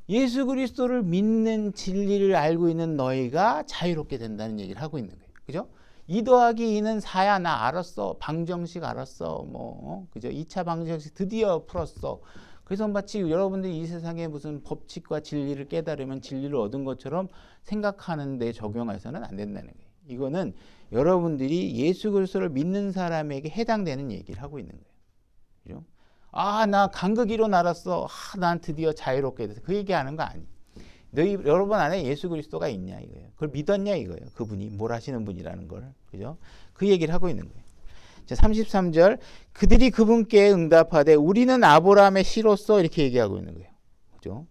예수 그리스도를 믿는 진리를 알고 있는 너희가 자유롭게 된다는 얘기를 하고 있는 거예요. 그죠? 2 더하기 2는 4야. 나 알았어. 방정식 알았어. 그죠? 2차 방정식 드디어 풀었어. 그래서 마치 여러분들이 이 세상에 무슨 법칙과 진리를 깨달으면 진리를 얻은 것처럼 생각하는 데 적용해서는 안 된다는 거예요. 이거는 여러분들이 예수 그리스도를 믿는 사람에게 해당되는 얘기를 하고 있는 거예요. 그죠? 나 간극이론 알았어. 난 드디어 자유롭게 돼서, 그 얘기하는 거 아니에요. 여러분 안에 예수 그리스도가 있냐 이거예요. 그걸 믿었냐 이거예요. 그분이 뭘 하시는 분이라는 걸. 그죠? 그 얘기를 하고 있는 거예요. 자, 33절. 그들이 그분께 응답하되 우리는 아브라함의 씨로서, 이렇게 얘기하고 있는 거예요. 그죠?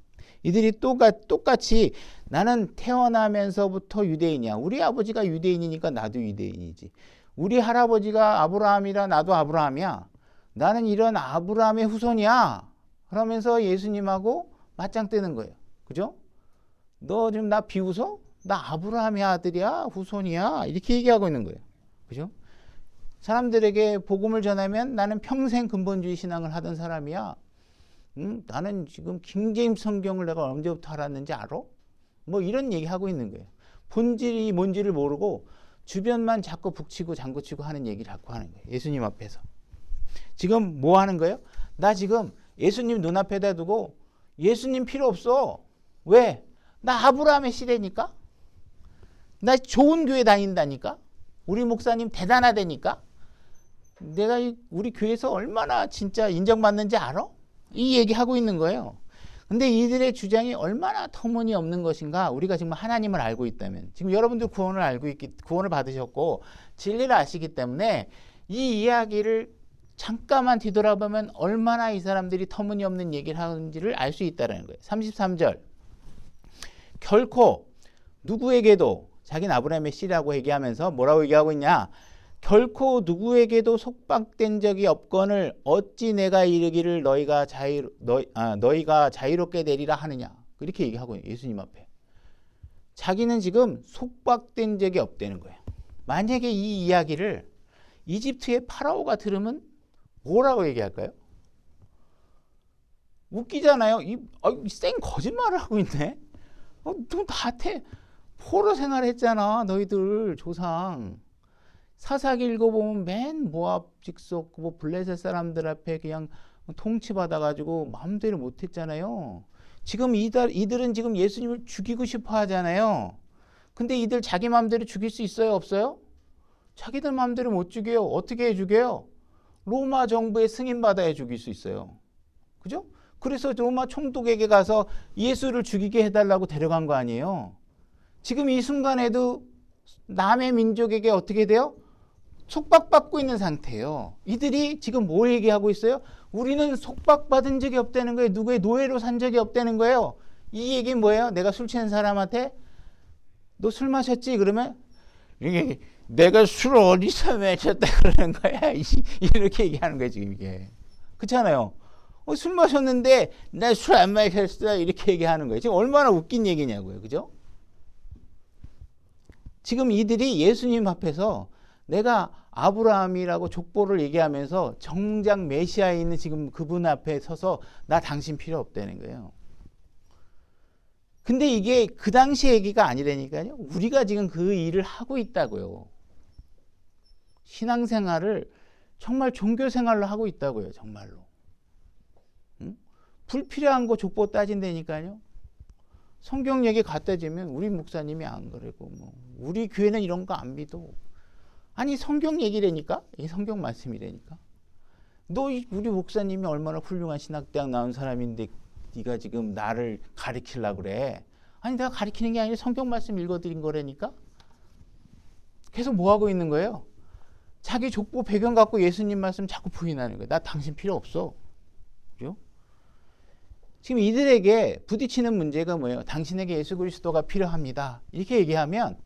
이들이 똑같이 나는 태어나면서부터 유대인이야. 우리 아버지가 유대인이니까 나도 유대인이지. 우리 할아버지가 아브라함이라 나도 아브라함이야. 나는 이런 아브라함의 후손이야. 그러면서 예수님하고 맞짱 뜨는 거예요. 그죠? 너 지금 나 비웃어? 나 아브라함의 아들이야. 후손이야. 이렇게 얘기하고 있는 거예요. 그죠? 사람들에게 복음을 전하면 나는 평생 근본주의 신앙을 하던 사람이야. 나는 지금 킹제임스 성경을 내가 언제부터 알았는지 알아? 뭐 이런 얘기하고 있는 거예요. 본질이 뭔지를 모르고 주변만 자꾸 북치고 장구치고 하는 얘기를 자꾸 하는 거예요. 예수님 앞에서. 지금 뭐 하는 거예요? 나 지금 예수님 눈앞에다 두고 예수님 필요 없어. 왜? 나 아브라함의 시대니까. 나 좋은 교회 다닌다니까. 우리 목사님 대단하다니까. 내가 우리 교회에서 얼마나 진짜 인정받는지 알아? 이 얘기하고 있는 거예요. 근데 이들의 주장이 얼마나 터무니없는 것인가. 우리가 지금 하나님을 알고 있다면, 지금 여러분들 구원을 받으셨고 진리를 아시기 때문에 이 이야기를 잠깐만 뒤돌아보면 얼마나 이 사람들이 터무니없는 얘기를 하는지를 알 수 있다는 거예요. 33절. 결코 누구에게도, 자기는 아브라함의 씨라고 얘기하면서 뭐라고 얘기하고 있냐? 결코 누구에게도 속박된 적이 없거늘 어찌 내가 이르기를 너희가 자유롭게 되리라 하느냐. 이렇게 얘기하고 있어요. 예수님 앞에. 자기는 지금 속박된 적이 없다는 거예요. 만약에 이 이야기를 이집트의 파라오가 들으면 뭐라고 얘기할까요? 웃기잖아요. 쌩 거짓말을 하고 있네. 너 나한테 포로 생활했잖아. 너희들 조상. 사사기 읽어보면 맨 모압 직속 뭐 블레셋 사람들 앞에 그냥 통치받아가지고 마음대로 못했잖아요. 지금 이들은 지금 예수님을 죽이고 싶어 하잖아요. 근데 이들 자기 마음대로 죽일 수 있어요? 없어요? 자기들 마음대로 못 죽여요. 어떻게 해 죽여요? 로마 정부의 승인받아야 죽일 수 있어요. 그죠? 그래서 로마 총독에게 가서 예수를 죽이게 해달라고 데려간 거 아니에요. 지금 이 순간에도 남의 민족에게 어떻게 돼요? 속박받고 있는 상태예요. 이들이 지금 뭐 얘기하고 있어요? 우리는 속박받은 적이 없다는 거예요. 누구의 노예로 산 적이 없다는 거예요. 이 얘기는 뭐예요? 내가 술 취한 사람한테 너 술 마셨지? 그러면 이게 내가 술 어디서 마셨다 그러는 거야. 이렇게 얘기하는 거예요. 지금 이게. 그렇잖아요. 술 마셨는데 나 술 안 마셨어. 이렇게 얘기하는 거예요. 지금 얼마나 웃긴 얘기냐고요. 그죠? 지금 이들이 예수님 앞에서 내가 아브라함이라고 족보를 얘기하면서 정작 메시아에 있는 지금 그분 앞에 서서 나 당신 필요 없다는 거예요. 근데 이게 그 당시 얘기가 아니라니까요. 우리가 지금 그 일을 하고 있다고요. 신앙생활을 정말 종교생활로 하고 있다고요. 정말로. 응? 불필요한 거 족보 따진다니까요. 성경 얘기 갖다 주면 우리 목사님이 안 그러고 뭐 우리 교회는 이런 거 안 믿어. 아니 성경 얘기라니까? 이 성경 말씀이라니까. 너 우리 목사님이 얼마나 훌륭한 신학대학 나온 사람인데 네가 지금 나를 가르치려고 그래. 아니 내가 가르치는 게 아니라 성경 말씀 읽어드린 거라니까. 계속 뭐 하고 있는 거예요? 자기 족보 배경 갖고 예수님 말씀 자꾸 부인하는 거예요. 나 당신 필요 없어. 그죠? 지금 이들에게 부딪히는 문제가 뭐예요? 당신에게 예수 그리스도가 필요합니다. 이렇게 얘기하면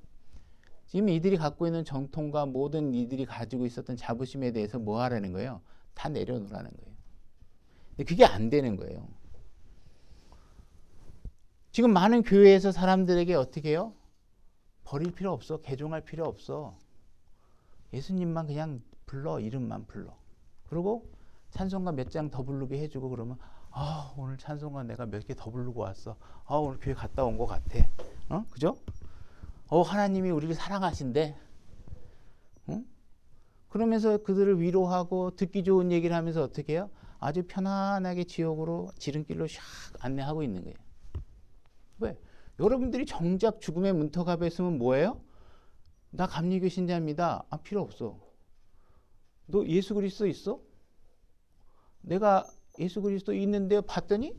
지금 이들이 갖고 있는 정통과 모든 이들이 가지고 있었던 자부심에 대해서 뭐 하라는 거예요? 다 내려놓으라는 거예요. 근데 그게 안 되는 거예요. 지금 많은 교회에서 사람들에게 어떻게 해요? 버릴 필요 없어. 개종할 필요 없어. 예수님만 그냥 불러. 이름만 불러. 그리고 찬송가 몇 장 더 부르게 해주고 그러면 오늘 찬송가 내가 몇 개 더 부르고 왔어. 오늘 교회 갔다 온 것 같아. 그죠? 하나님이 우리를 사랑하신대. 응? 그러면서 그들을 위로하고 듣기 좋은 얘기를 하면서 어떻게 해요? 아주 편안하게 지옥으로 지름길로 샥 안내하고 있는 거예요. 왜? 여러분들이 정작 죽음의 문턱 앞에 있으면 뭐예요? 나 감리교 신자입니다. 필요 없어. 너 예수 그리스도 있어? 내가 예수 그리스도 있는데 봤더니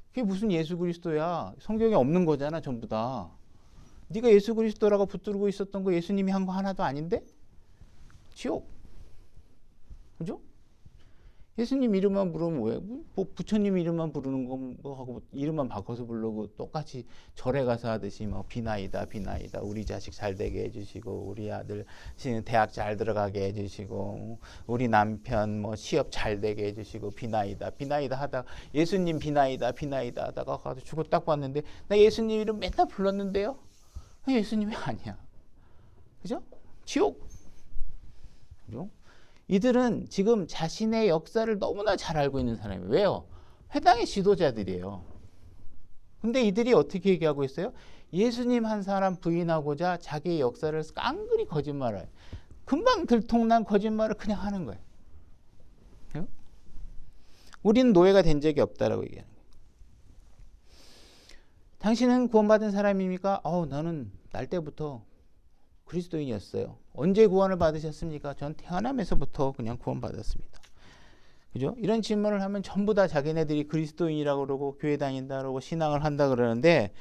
그게 무슨 예수 그리스도야. 성경에 없는 거잖아 전부 다. 네가 예수 그리스도라고 붙들고 있었던 거 예수님이 한 거 하나도 아닌데? 지옥. 그죠? 예수님 이름만 부르면 왜? 뭐 부처님 이름만 부르는 거 뭐 하고 이름만 바꿔서 부르고 똑같이 절에 가서 하듯이 뭐 비나이다 비나이다 우리 자식 잘 되게 해주시고 우리 아들 대학 잘 들어가게 해주시고 우리 남편 뭐 취업 잘 되게 해주시고 비나이다 비나이다 하다가 예수님 비나이다 비나이다 하다가 가서 죽어 딱 봤는데 나 예수님 이름 맨날 불렀는데요? 예수님이 아니야. 그죠? 지옥. 그죠? 이들은 지금 자신의 역사를 너무나 잘 알고 있는 사람이에요. 왜요? 회당의 지도자들이에요. 근데 이들이 어떻게 얘기하고 있어요? 예수님 한 사람 부인하고자 자기의 역사를 깡그리 거짓말을 해요. 금방 들통난 거짓말을 그냥 하는 거예요. 우리는 노예가 된 적이 없다라고 얘기하는 거예요. 당신은 구원받은 사람입니까? 나는 날 때부터 그리스도인이었어요. 언제 구원을 받으셨습니까? 전 태어나면서부터 그냥 구원받았습니다. 그죠? 이런 질문을 하면 전부 다 자기네들이 그리스도인이라고 그러고 교회 다닌다 그러고 신앙을 한다 그러는데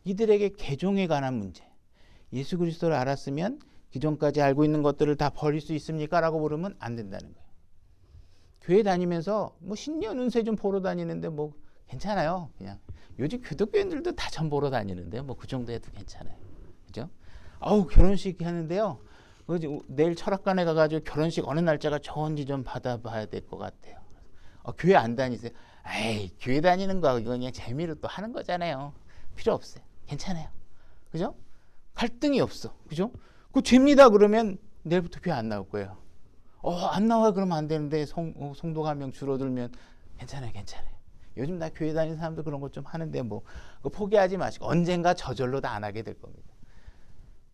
이들에게 개종에 관한 문제. 예수 그리스도를 알았으면 기존까지 알고 있는 것들을 다 버릴 수 있습니까? 라고 물으면 안 된다는 거예요. 교회 다니면서 뭐 신년 운세 좀 보러 다니는데 뭐 괜찮아요. 그냥 요즘 기독교인들도 다 전 보러 다니는데 뭐 그 정도 해도 괜찮아요. 그죠? 결혼식 하는데요. 내일 철학관에 가가지고 결혼식 어느 날짜가 좋은지 좀 받아봐야 될 것 같아요. 교회 안 다니세요? 에이, 교회 다니는 거 이거 그냥 재미로 또 하는 거잖아요. 필요 없어요. 괜찮아요. 그죠? 갈등이 없어. 그죠? 그 죄입니다 그러면 내일부터 교회 안 나올 거예요. 안 나와 그러면 안 되는데 성도가 한 명 줄어들면 괜찮아요. 요즘 나 교회 다니는 사람도 그런 것 좀 하는데 뭐 포기하지 마시고 언젠가 저절로 다 안 하게 될 겁니다.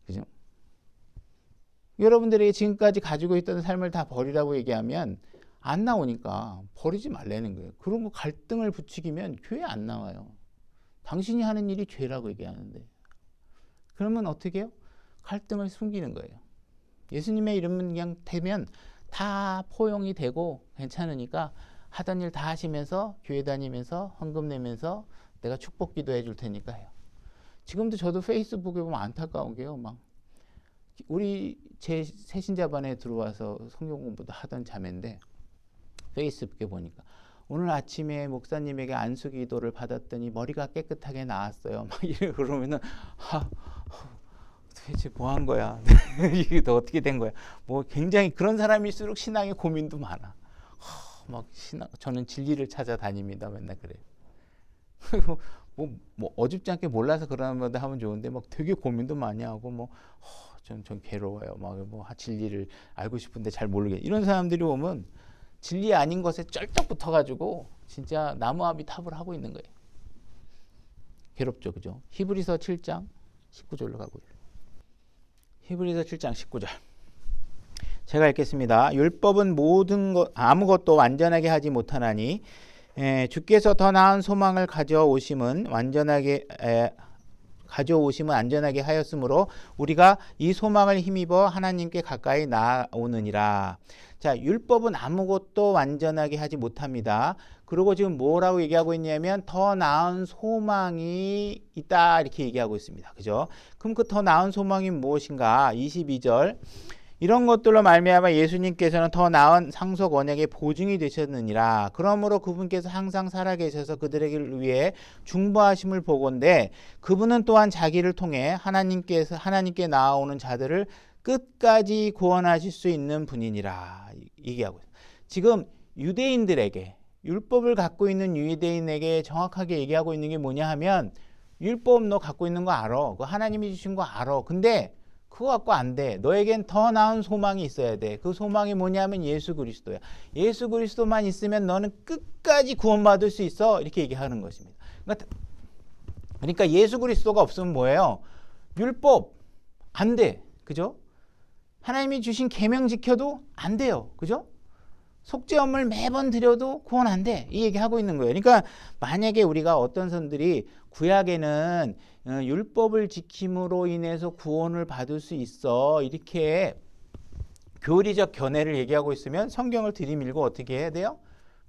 그죠? 여러분들이 지금까지 가지고 있던 삶을 다 버리라고 얘기하면 안 나오니까 버리지 말라는 거예요. 그런 거 갈등을 부추기면 교회 안 나와요. 당신이 하는 일이 죄라고 얘기하는데. 그러면 어떻게 해요? 갈등을 숨기는 거예요. 예수님의 이름은 그냥 되면 다 포용이 되고 괜찮으니까 하던 일 다 하시면서 교회 다니면서 헌금 내면서 내가 축복 기도해 줄 테니까 해요. 지금도 저도 페이스북에 보면 안타까운 게요. 막 우리 제 새신자반에 들어와서 성경 공부도 하던 자매인데 페이스북에 보니까 오늘 아침에 목사님에게 안수 기도를 받았더니 머리가 깨끗하게 나았어요. 막 이러고 그러면은 도대체 뭐 한 거야? 이게 또 어떻게 된 거야? 뭐 굉장히 그런 사람일수록 신앙에 고민도 많아. 막 저는 진리를 찾아다닙니다. 맨날 그래요. 뭐 어줍지 않게 몰라서 그러는 거다 하면 좋은데 막 되게 고민도 많이 하고 전 괴로워요. 뭐 진리를 알고 싶은데 잘 모르겠. 이런 사람들이 오면 진리 아닌 것에 쩔쩍 붙어가지고 진짜 나무아비 탑을 하고 있는 거예요. 괴롭죠, 그죠? 히브리서 7장 19절로 가고요. 히브리서 7장 19절. 제가 읽겠습니다. 율법은 아무것도 완전하게 하지 못하나니 주께서 더 나은 소망을 가져오심은 안전하게 하였으므로 우리가 이 소망을 힘입어 하나님께 가까이 나아오느니라. 자, 율법은 아무것도 완전하게 하지 못합니다. 그리고 지금 뭐라고 얘기하고 있냐면 더 나은 소망이 있다 이렇게 얘기하고 있습니다. 그죠? 그럼 그 더 나은 소망이 무엇인가? 22절. 이런 것들로 말미암아 예수님께서는 더 나은 상속 언약의 보증이 되셨느니라. 그러므로 그분께서 항상 살아계셔서 그들에게 위해 중보하심을 보건대 그분은 또한 자기를 통해 하나님께 나아오는 자들을 끝까지 구원하실 수 있는 분이니라 얘기하고 있어요. 지금 유대인들에게 율법을 갖고 있는 유대인에게 정확하게 얘기하고 있는 게 뭐냐 하면 율법 너 갖고 있는 거 알아. 그 하나님이 주신 거 알아. 근데 그거 갖고 안 돼. 너에겐 더 나은 소망이 있어야 돼. 그 소망이 뭐냐면 예수 그리스도야. 예수 그리스도만 있으면 너는 끝까지 구원받을 수 있어. 이렇게 얘기하는 것입니다. 그러니까 예수 그리스도가 없으면 뭐예요? 율법 안 돼. 그죠? 하나님이 주신 계명 지켜도 안 돼요. 그죠? 속죄함을 매번 드려도 구원 안 돼. 이 얘기하고 있는 거예요. 그러니까 만약에 우리가 어떤 선들이 구약에는 율법을 지킴으로 인해서 구원을 받을 수 있어. 이렇게 교리적 견해를 얘기하고 있으면 성경을 들이밀고 어떻게 해야 돼요?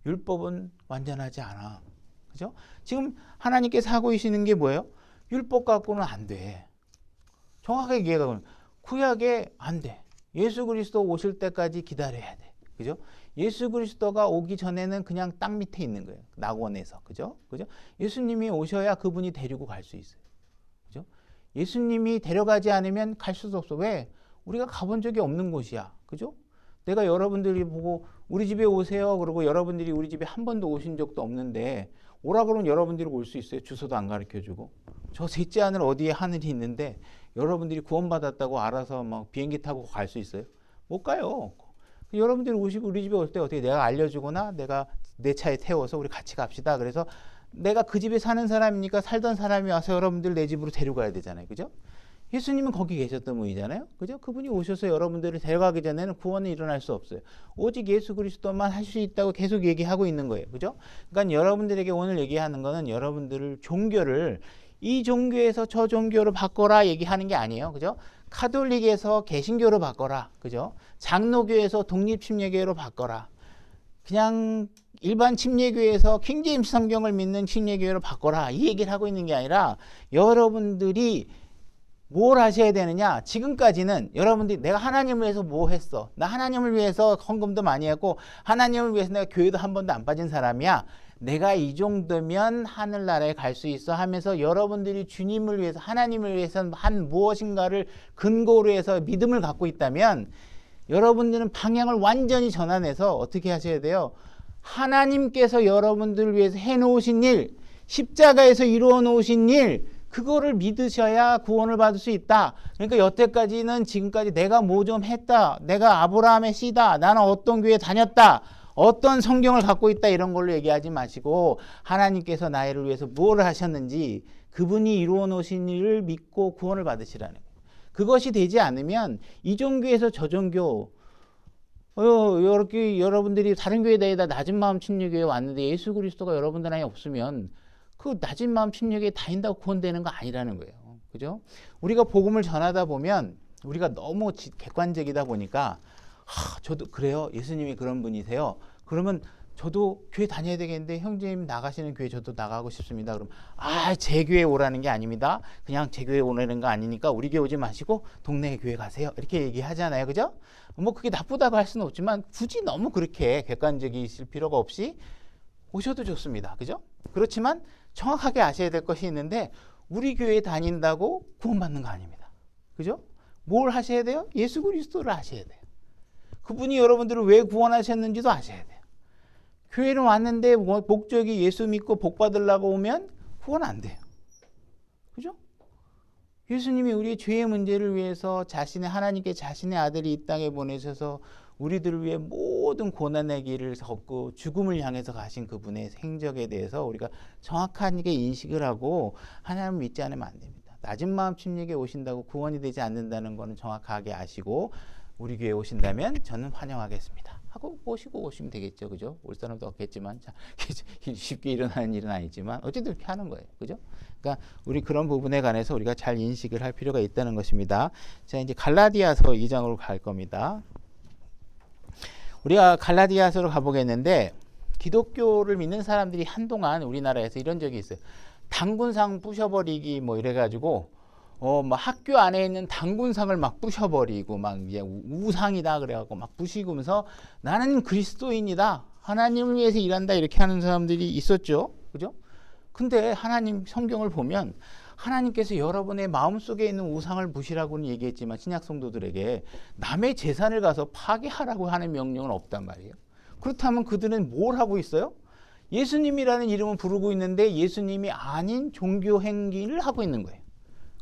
율법은 완전하지 않아. 그죠? 지금 하나님께서 하고 계시는 게 뭐예요? 율법 갖고는 안 돼. 정확하게 얘기하면 구약에 안 돼. 예수 그리스도 오실 때까지 기다려야 돼. 그죠? 예수 그리스도가 오기 전에는 그냥 땅 밑에 있는 거예요. 낙원에서. 그죠? 그죠? 예수님이 오셔야 그분이 데리고 갈 수 있어요. 그죠? 예수님이 데려가지 않으면 갈 수도 없어. 왜? 우리가 가본 적이 없는 곳이야. 그죠? 내가 여러분들이 보고 우리 집에 오세요. 그러고 여러분들이 우리 집에 한 번도 오신 적도 없는데 오라 그러면 여러분들이 올 수 있어요. 주소도 안 가르쳐주고. 저 셋째 하늘 어디에 하늘이 있는데 여러분들이 구원받았다고 알아서 막 비행기 타고 갈 수 있어요? 못 가요. 여러분들이 오시고 우리 집에 올 때 어떻게 내가 알려주거나 내가 내 차에 태워서 우리 같이 갑시다. 그래서 내가 그 집에 사는 사람이니까 살던 사람이 와서 여러분들 내 집으로 데려가야 되잖아요. 그죠? 예수님은 거기 계셨던 분이잖아요. 그죠? 그분이 오셔서 여러분들을 데려가기 전에는 구원은 일어날 수 없어요. 오직 예수 그리스도만 할 수 있다고 계속 얘기하고 있는 거예요. 그죠? 그러니까 여러분들에게 오늘 얘기하는 거는 여러분들을 종교를 이 종교에서 저 종교로 바꿔라 얘기하는 게 아니에요. 그죠? 카톨릭에서 개신교로 바꿔라. 그죠? 장로교에서 독립침례교로 바꿔라. 그냥 일반 침례교에서 킹제임스 성경을 믿는 침례교회로 바꿔라. 이 얘기를 하고 있는 게 아니라 여러분들이 뭘 하셔야 되느냐? 지금까지는 여러분들이 내가 하나님을 위해서 뭐 했어? 나 하나님을 위해서 헌금도 많이 했고 하나님을 위해서 내가 교회도 한 번도 안 빠진 사람이야. 내가 이 정도면 하늘나라에 갈 수 있어 하면서 여러분들이 주님을 위해서 하나님을 위해서 한 무엇인가를 근거로 해서 믿음을 갖고 있다면 여러분들은 방향을 완전히 전환해서 어떻게 하셔야 돼요? 하나님께서 여러분들을 위해서 해놓으신 일, 십자가에서 이루어 놓으신 일, 그거를 믿으셔야 구원을 받을 수 있다. 그러니까 여태까지는 지금까지 내가 뭐 좀 했다. 내가 아브라함의 씨다. 나는 어떤 교회 다녔다. 어떤 성경을 갖고 있다. 이런 걸로 얘기하지 마시고 하나님께서 나를 위해서 뭘 하셨는지 그분이 이루어 놓으신 일을 믿고 구원을 받으시라는 거예요. 그것이 되지 않으면 이 종교에서 저 종교 이렇게 여러분들이 다른 교회 다니다 낮은 마음 침례교회에 왔는데 예수 그리스도가 여러분들 안에 없으면 그 낮은 마음 침례교회에 다닌다고 구원되는 거 아니라는 거예요. 그죠? 우리가 복음을 전하다 보면 우리가 너무 객관적이다 보니까 저도 그래요. 예수님이 그런 분이세요. 그러면 저도 교회 다녀야 되겠는데 형제님 나가시는 교회 저도 나가고 싶습니다. 그럼 제 교회 오라는 게 아닙니다. 그냥 제 교회 오라는 거 아니니까 우리 교회 오지 마시고 동네 교회 가세요. 이렇게 얘기하잖아요. 그죠? 뭐 그게 나쁘다고 할 수는 없지만 굳이 너무 그렇게 객관적이실 필요가 없이 오셔도 좋습니다. 그죠? 그렇지만 정확하게 아셔야 될 것이 있는데 우리 교회에 다닌다고 구원받는 거 아닙니다. 그죠? 뭘 하셔야 돼요? 예수 그리스도를 아셔야 돼요. 그분이 여러분들을 왜 구원하셨는지도 아셔야 돼요. 교회를 왔는데 목적이 예수 믿고 복 받으려고 오면 구원 안 돼요. 그죠? 예수님이 우리의 죄의 문제를 위해서 하나님께 자신의 아들이 이 땅에 보내셔서 우리들을 위해 모든 고난의 길을 걷고 죽음을 향해서 가신 그분의 행적에 대해서 우리가 정확하게 인식을 하고 하나님을 믿지 않으면 안 됩니다. 낮은 마음 침례교회에 오신다고 구원이 되지 않는다는 것은 정확하게 아시고 우리 교회에 오신다면 저는 환영하겠습니다. 하고 모시고 오시면 되겠죠. 그죠? 올 사람도 없겠지만 쉽게 일어나는 일은 아니지만 어쨌든 이렇게 하는 거예요. 그죠? 그러니까 우리 그런 부분에 관해서 우리가 잘 인식을 할 필요가 있다는 것입니다. 자, 이제 갈라디아서 2장으로 갈 겁니다. 우리가 갈라디아서로 가보겠는데 기독교를 믿는 사람들이 한동안 우리나라에서 이런 적이 있어요. 당군상 부셔버리기 뭐 이래가지고 막 학교 안에 있는 당군상을 막 부셔버리고 막 이제 우상이다 그래갖고 막 부시면서 나는 그리스도인이다. 하나님을 위해서 일한다. 이렇게 하는 사람들이 있었죠. 그죠? 근데 하나님 성경을 보면 하나님께서 여러분의 마음속에 있는 우상을 부시라고는 얘기했지만 신약 성도들에게 남의 재산을 가서 파괴하라고 하는 명령은 없단 말이에요. 그렇다면 그들은 뭘 하고 있어요? 예수님이라는 이름을 부르고 있는데 예수님이 아닌 종교 행위를 하고 있는 거예요.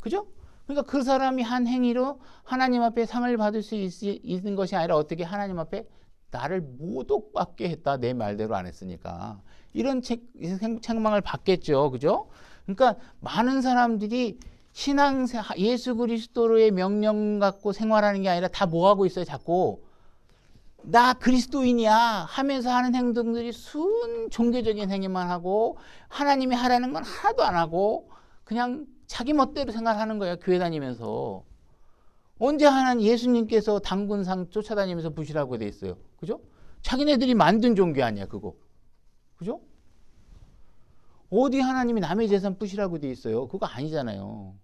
그죠? 그러니까 그 사람이 한 행위로 하나님 앞에 상을 받을 수 있는 것이 아니라 어떻게 하나님 앞에 나를 모독받게 했다. 내 말대로 안 했으니까. 이런 책망을 받겠죠. 그죠? 그러니까 많은 사람들이 예수 그리스도의 명령 갖고 생활하는 게 아니라 다 뭐 하고 있어요? 자꾸 나 그리스도인이야 하면서 하는 행동들이 순 종교적인 행위만 하고 하나님이 하라는 건 하나도 안 하고 그냥 자기 멋대로 생각하는 거예요. 교회 다니면서. 언제 하나님 예수님께서 당군상 쫓아다니면서 부시라고 돼 있어요. 그죠? 자기네들이 만든 종교 아니야 그거. 그죠? 어디 하나님이 남의 재산 부시라고 돼 있어요. 그거 아니잖아요.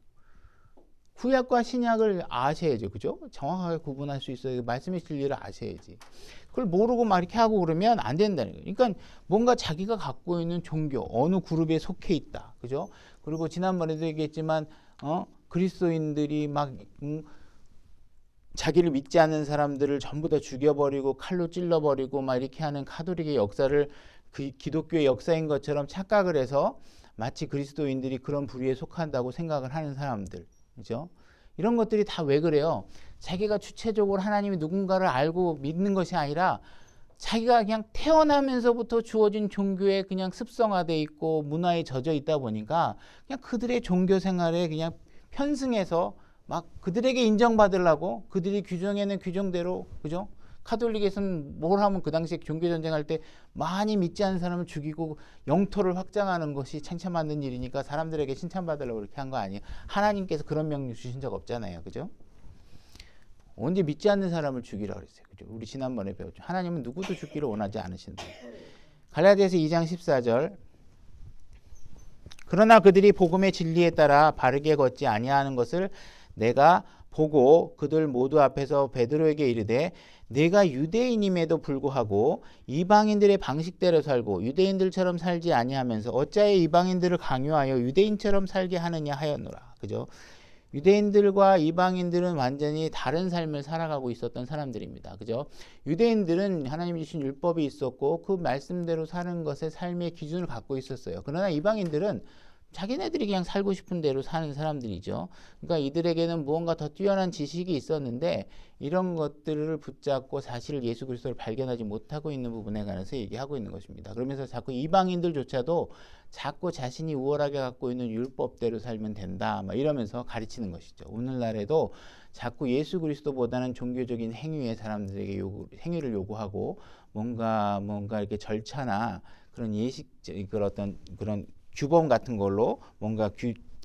구약과 신약을 아셔야죠. 그죠? 정확하게 구분할 수 있어요. 말씀의 진리를 아셔야지. 그걸 모르고 막 이렇게 하고 그러면 안 된다는 거예요. 그러니까 뭔가 자기가 갖고 있는 종교, 어느 그룹에 속해 있다. 그죠? 그리고 지난번에도 얘기했지만, 그리스도인들이 막, 자기를 믿지 않는 사람들을 전부 다 죽여버리고 칼로 찔러버리고 막 이렇게 하는 카톨릭의 역사를 그 기독교의 역사인 것처럼 착각을 해서 마치 그리스도인들이 그런 부류에 속한다고 생각을 하는 사람들. 그죠? 이런 것들이 다 왜 그래요? 자기가 주체적으로 하나님이 누군가를 알고 믿는 것이 아니라 자기가 그냥 태어나면서부터 주어진 종교에 그냥 습성화돼 있고 문화에 젖어 있다 보니까 그냥 그들의 종교 생활에 그냥 편승해서 막 그들에게 인정받으려고 그들이 규정에는 규정대로, 그죠? 카톨릭에서는 뭘 하면 그 당시에 종교전쟁할 때 많이 믿지 않는 사람을 죽이고 영토를 확장하는 것이 칭찬받는 일이니까 사람들에게 칭찬받으려고 그렇게 한 거 아니에요. 하나님께서 그런 명령 주신 적 없잖아요. 그죠? 언제 믿지 않는 사람을 죽이라고 그랬어요. 그죠? 우리 지난번에 배웠죠. 하나님은 누구도 죽기를 원하지 않으신다. 갈라디아서 2장 14절. 그러나 그들이 복음의 진리에 따라 바르게 걷지 아니하는 것을 내가 보고 그들 모두 앞에서 베드로에게 이르되 내가 유대인임에도 불구하고 이방인들의 방식대로 살고 유대인들처럼 살지 아니하면서 어찌하여 이방인들을 강요하여 유대인처럼 살게 하느냐 하였노라. 그죠? 유대인들과 이방인들은 완전히 다른 삶을 살아가고 있었던 사람들입니다. 그죠? 유대인들은 하나님이 주신 율법이 있었고 그 말씀대로 사는 것에 삶의 기준을 갖고 있었어요. 그러나 이방인들은 자기네들이 그냥 살고 싶은 대로 사는 사람들이죠. 그러니까 이들에게는 무언가 더 뛰어난 지식이 있었는데 이런 것들을 붙잡고 사실 예수 그리스도를 발견하지 못하고 있는 부분에 관해서 얘기하고 있는 것입니다. 그러면서 자꾸 이방인들조차도 자꾸 자신이 우월하게 갖고 있는 율법대로 살면 된다 막 이러면서 가르치는 것이죠. 오늘날에도 자꾸 예수 그리스도보다는 종교적인 행위에 사람들에게 행위를 요구하고 뭔가 이렇게 절차나 그런 그런 규범 같은 걸로 뭔가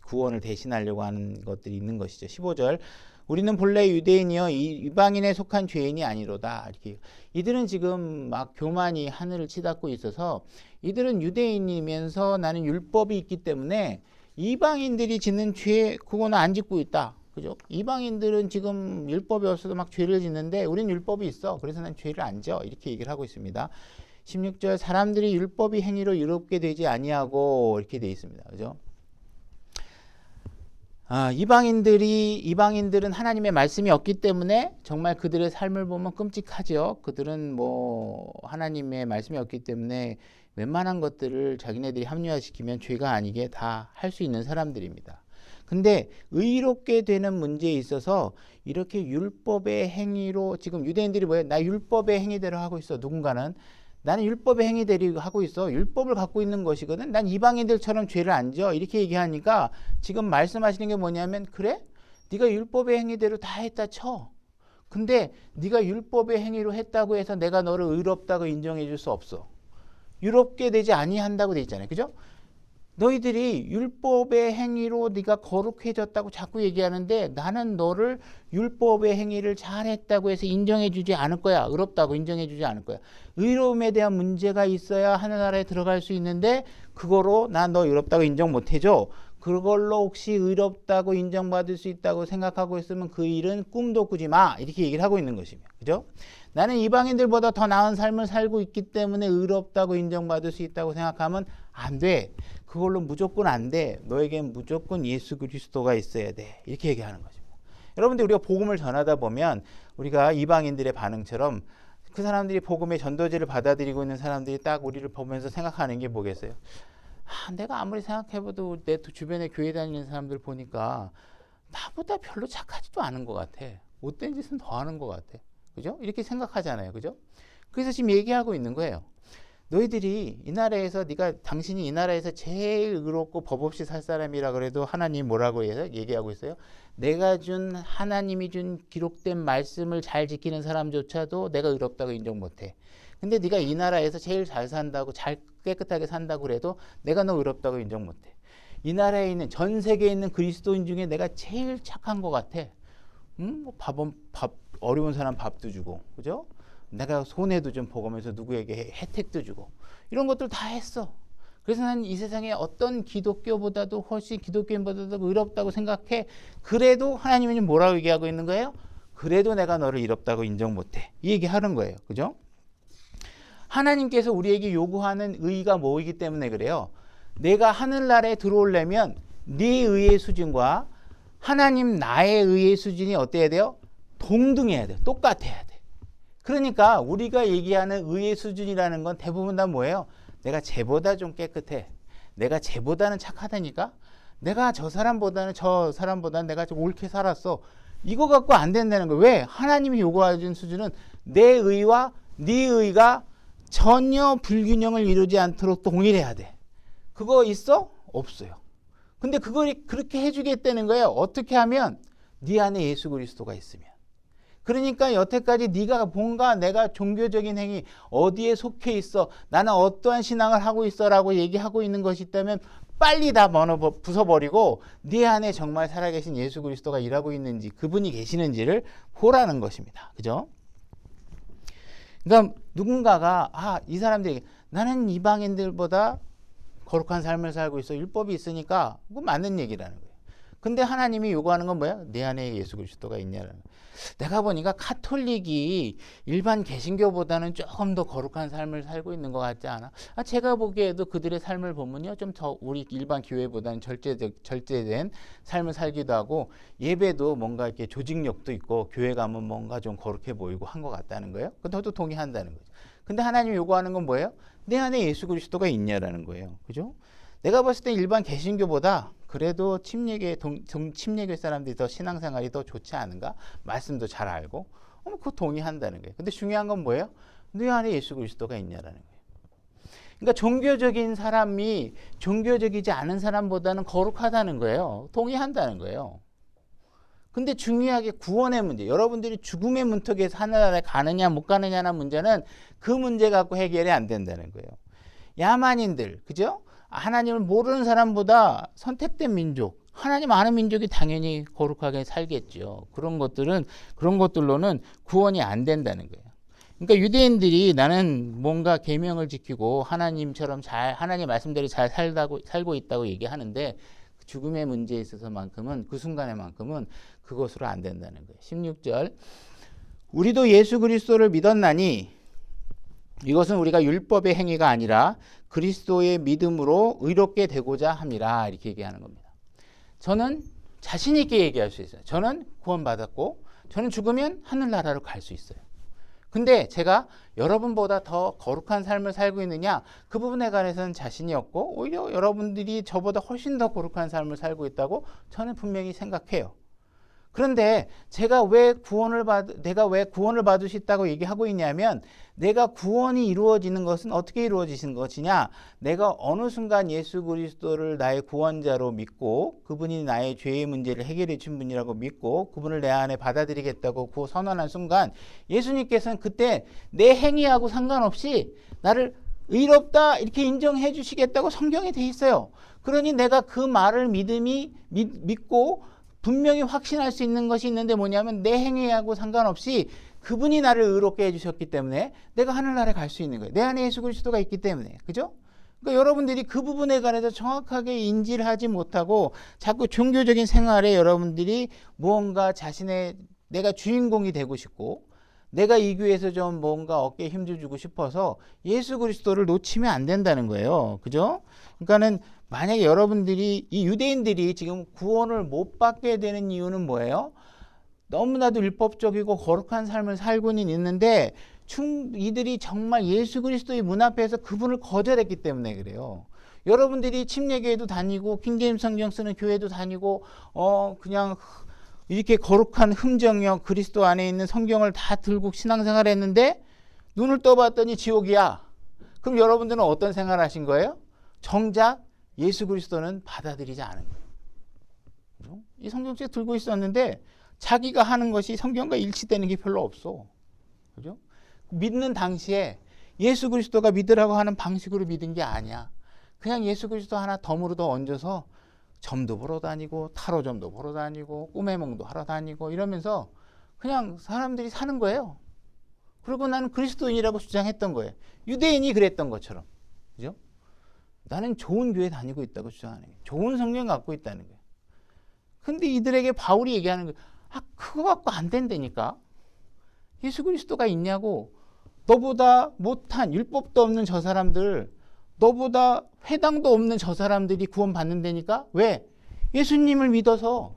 구원을 대신하려고 하는 것들이 있는 것이죠. 15절. 우리는 본래 유대인이여 이방인에 속한 죄인이 아니로다. 이렇게 이들은 지금 막 교만이 하늘을 치닫고 있어서 이들은 유대인이면서 나는 율법이 있기 때문에 이방인들이 짓는 죄 그거는 안 짓고 있다. 그죠? 이방인들은 지금 율법이 없어도 막 죄를 짓는데 우린 율법이 있어. 그래서 난 죄를 안 져. 이렇게 얘기를 하고 있습니다. 16절 사람들이 율법이 행위로 의롭게 되지 아니하고 이렇게 되어 있습니다. 그죠? 이방인들은 하나님의 말씀이 없기 때문에 정말 그들의 삶을 보면 끔찍하죠. 그들은 하나님의 말씀이 없기 때문에 웬만한 것들을 자기네들이 합리화시키면 죄가 아니게 다 할 수 있는 사람들입니다. 근데 의롭게 되는 문제에 있어서 이렇게 율법의 행위로 지금 유대인들이 뭐예요? 나 율법의 행위대로 하고 있어. 누군가는 나는 율법의 행위대로 하고 있어. 율법을 갖고 있는 것이거든. 난 이방인들처럼 죄를 안 져. 이렇게 얘기하니까 지금 말씀하시는 게 뭐냐면 그래? 네가 율법의 행위대로 다 했다 쳐. 근데 네가 율법의 행위로 했다고 해서 내가 너를 의롭다고 인정해 줄 수 없어. 의롭게 되지 아니한다고 돼 있잖아요. 그죠? 너희들이 율법의 행위로 네가 거룩해졌다고 자꾸 얘기하는데 나는 너를 율법의 행위를 잘했다고 해서 인정해 주지 않을 거야. 의롭다고 인정해 주지 않을 거야. 의로움에 대한 문제가 있어야 하늘나라에 들어갈 수 있는데 그거로 난 너 의롭다고 인정 못 해줘. 그걸로 혹시 의롭다고 인정받을 수 있다고 생각하고 있으면 그 일은 꿈도 꾸지 마. 이렇게 얘기를 하고 있는 것이며. 그죠? 나는 이방인들보다 더 나은 삶을 살고 있기 때문에 의롭다고 인정받을 수 있다고 생각하면 안 돼. 그걸로 무조건 안 돼. 너에겐 무조건 예수 그리스도가 있어야 돼. 이렇게 얘기하는 것입니다. 여러분들 우리가 복음을 전하다 보면 우리가 이방인들의 반응처럼 그 사람들이 복음의 전도지를 받아들이고 있는 사람들이 딱 우리를 보면서 생각하는 게 뭐겠어요? 내가 아무리 생각해봐도 내 주변에 교회 다니는 사람들 보니까 나보다 별로 착하지도 않은 것 같아. 못된 짓은 더 하는 것 같아. 그죠? 이렇게 생각하잖아요. 그죠? 그래서 지금 얘기하고 있는 거예요. 너희들이 이 나라에서 당신이 이 나라에서 제일 의롭고 법 없이 살 사람이라 그래도 하나님 뭐라고 해서 얘기하고 있어요? 내가 준 하나님이 준 기록된 말씀을 잘 지키는 사람조차도 내가 의롭다고 인정 못해. 근데 네가 이 나라에서 제일 잘 산다고 잘 깨끗하게 산다고 그래도 내가 너 의롭다고 인정 못해. 이 나라에 있는 전 세계에 있는 그리스도인 중에 내가 제일 착한 것 같아. 어려운 사람 밥도 주고, 그죠? 내가 손해도 좀 보고면서 누구에게 혜택도 주고 이런 것들 다 했어. 그래서 나는 이 세상에 어떤 기독교보다도 훨씬 기독교인보다도 의롭다고 생각해. 그래도 하나님은 뭐라고 얘기하고 있는 거예요? 그래도 내가 너를 의롭다고 인정 못해. 이 얘기하는 거예요. 그죠? 하나님께서 우리에게 요구하는 의의가 뭐이기 때문에 그래요. 내가 하늘나라에 들어오려면 네 의의 수준과 하나님 나의 의의 수준이 어때야 돼요? 동등해야 돼요. 똑같아야 돼. 그러니까 우리가 얘기하는 의의 수준이라는 건 대부분 다 뭐예요? 내가 쟤보다 좀 깨끗해. 내가 쟤보다는 착하다니까? 내가 저 사람보다는 내가 좀 옳게 살았어. 이거 갖고 안 된다는 거예요. 왜? 하나님이 요구하는 수준은 내 의와 네 의가 전혀 불균형을 이루지 않도록 동일해야 돼. 그거 있어? 없어요. 근데 그걸 그렇게 해주겠다는 거예요. 어떻게 하면? 네 안에 예수 그리스도가 있으면. 그러니까 여태까지 네가 뭔가 내가 종교적인 행위 어디에 속해 있어, 나는 어떠한 신앙을 하고 있어라고 얘기하고 있는 것이 있다면 빨리 다 부숴버리고 네 안에 정말 살아계신 예수 그리스도가 일하고 있는지, 그분이 계시는지를 보라는 것입니다. 그죠? 그러니까 누군가가 이 사람들이 나는 이방인들보다 거룩한 삶을 살고 있어. 율법이 있으니까. 그건 맞는 얘기라는 거예요. 근데 하나님이 요구하는 건 뭐야? 내 안에 예수 그리스도가 있냐라는 거예요. 내가 보니까 카톨릭이 일반 개신교보다는 조금 더 거룩한 삶을 살고 있는 것 같지 않아? 제가 보기에도 그들의 삶을 보면요, 좀 더 우리 일반 교회보다는 절제된 삶을 살기도 하고, 예배도 뭔가 이렇게 조직력도 있고, 교회 가면 뭔가 좀 거룩해 보이고 한 것 같다는 거예요. 저도 동의한다는 거죠. 근데 하나님이 요구하는 건 뭐예요? 내 안에 예수 그리스도가 있냐라는 거예요. 그죠? 내가 봤을 때 일반 개신교보다 그래도 침례교 사람들이 더 신앙생활이 더 좋지 않은가? 말씀도 잘 알고. 그거 동의한다는 거예요. 근데 중요한 건 뭐예요? 내 안에 예수 그리스도가 있냐라는 거예요. 그러니까 종교적인 사람이 종교적이지 않은 사람보다는 거룩하다는 거예요. 동의한다는 거예요. 근데 중요하게 구원의 문제, 여러분들이 죽음의 문턱에서 하늘나라에 가느냐 못 가느냐는 문제는 그 문제 갖고 해결이 안 된다는 거예요. 야만인들, 그죠? 하나님을 모르는 사람보다 선택된 민족, 하나님 아는 민족이 당연히 거룩하게 살겠죠. 그런 것들로는 구원이 안 된다는 거예요. 그러니까 유대인들이 나는 뭔가 계명을 지키고 하나님처럼 하나님 말씀대로 잘 살고 있다고 얘기하는데, 죽음의 문제에 있어서만큼은, 그 순간에만큼은 그것으로 안 된다는 거예요. 16절. 우리도 예수 그리스도를 믿었나니 이것은 우리가 율법의 행위가 아니라 그리스도의 믿음으로 의롭게 되고자 함이라, 이렇게 얘기하는 겁니다. 저는 자신 있게 얘기할 수 있어요. 저는 구원받았고 저는 죽으면 하늘나라로 갈 수 있어요. 근데 제가 여러분보다 더 거룩한 삶을 살고 있느냐, 그 부분에 관해서는 자신이 없고, 오히려 여러분들이 저보다 훨씬 더 거룩한 삶을 살고 있다고 저는 분명히 생각해요. 그런데 내가 왜 구원을 받으셨다고 얘기하고 있냐면, 내가 구원이 이루어지는 것은 어떻게 이루어지는 것이냐, 내가 어느 순간 예수 그리스도를 나의 구원자로 믿고 그분이 나의 죄의 문제를 해결해 준 분이라고 믿고 그분을 내 안에 받아들이겠다고 선언한 순간, 예수님께서는 그때 내 행위하고 상관없이 나를 의롭다 이렇게 인정해 주시겠다고 성경에 돼 있어요. 그러니 내가 그 말을 믿고 분명히 확신할 수 있는 것이 있는데, 뭐냐면 내 행위하고 상관없이 그분이 나를 의롭게 해주셨기 때문에 내가 하늘나라에 갈 수 있는 거예요. 내 안에 예수 그리스도가 있기 때문에. 그죠? 그러니까 여러분들이 그 부분에 관해서 정확하게 인지를 하지 못하고 자꾸 종교적인 생활에 여러분들이 무언가 내가 주인공이 되고 싶고, 내가 이 교회에서 좀 뭔가 어깨에 힘을 주고 싶어서 예수 그리스도를 놓치면 안 된다는 거예요. 그죠? 그러니까는 만약에 여러분들이, 이 유대인들이 지금 구원을 못 받게 되는 이유는 뭐예요? 너무나도 율법적이고 거룩한 삶을 살고는 있는데 이들이 정말 예수 그리스도의 문 앞에서 그분을 거절했기 때문에 그래요. 여러분들이 침례교회도 다니고 킹제임스 성경 쓰는 교회도 다니고 그냥 이렇게 거룩한 흠정형 그리스도 안에 있는 성경을 다 들고 신앙생활 했는데 눈을 떠봤더니 지옥이야. 그럼 여러분들은 어떤 생활 하신 거예요? 정작 예수 그리스도는 받아들이지 않은 거예요. 이 성경책 들고 있었는데 자기가 하는 것이 성경과 일치되는 게 별로 없어. 그죠? 믿는 당시에 예수 그리스도가 믿으라고 하는 방식으로 믿은 게 아니야. 그냥 예수 그리스도 하나 덤으로 더 얹어서 점도 보러 다니고 타로점도 보러 다니고 꿈의 몽도 하러 다니고 이러면서 그냥 사람들이 사는 거예요. 그리고 나는 그리스도인이라고 주장했던 거예요. 유대인이 그랬던 것처럼. 그죠? 나는 좋은 교회 다니고 있다고 주장하는 거예요. 좋은 성경 갖고 있다는 거예요. 근데 이들에게 바울이 얘기하는 거예요. 그거 갖고 안 된다니까. 예수 그리스도가 있냐고. 너보다 못한 율법도 없는 저 사람들, 너보다 회당도 없는 저 사람들이 구원 받는다니까? 왜? 예수님을 믿어서.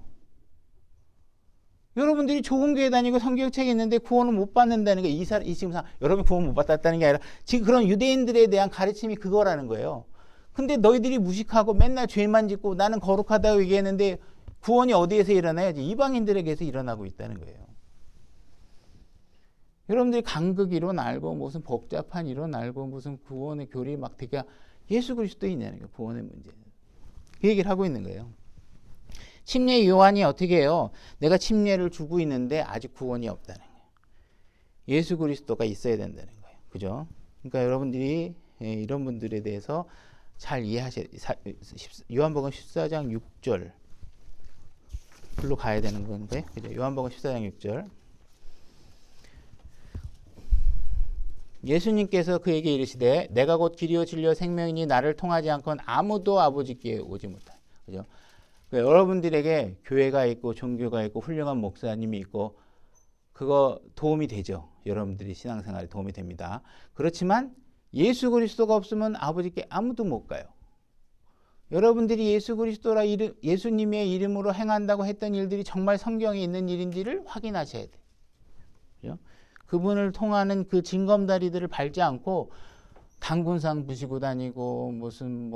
여러분들이 좋은 교회 다니고 성경책이 있는데 구원을 못 받는다는 게 이 지금 여러분 구원 못 받았다는 게 아니라 지금 그런 유대인들에 대한 가르침이 그거라는 거예요. 근데 너희들이 무식하고 맨날 죄만 짓고 나는 거룩하다고 얘기했는데 구원이 어디에서 일어나야지? 이방인들에게서 일어나고 있다는 거예요. 여러분들이 간극 이론 알고 무슨 복잡한 이론 알고 무슨 구원의 교리 막 되게 예수 그리스도 있냐는 거예요. 구원의 문제. 그 얘기를 하고 있는 거예요. 침례 요한이 어떻게 해요? 내가 침례를 주고 있는데 아직 구원이 없다는 거예요. 예수 그리스도가 있어야 된다는 거예요. 그죠? 그러니까 여러분들이 이런 분들에 대해서 잘 이해하셔야 돼요. 요한복음 14장 6절 글로 가야 되는 건데, 그죠? 요한복음 14장 6절. 예수님께서 그에게 이르시되 내가 곧 길이요 진리요 생명이니 나를 통하지 않건 아무도 아버지께 오지 못하니. 그죠? 그러니까 여러분들에게 교회가 있고 종교가 있고 훌륭한 목사님이 있고 그거 도움이 되죠. 여러분들이 신앙생활에 도움이 됩니다. 그렇지만 예수 그리스도가 없으면 아버지께 아무도 못 가요. 여러분들이 예수 그리스도라 예수님의 이름으로 행한다고 했던 일들이 정말 성경에 있는 일인지를 확인하셔야 돼요. 그죠? 그분을 통하는 그 징검다리들을 밟지 않고 당군상 부시고 다니고 무슨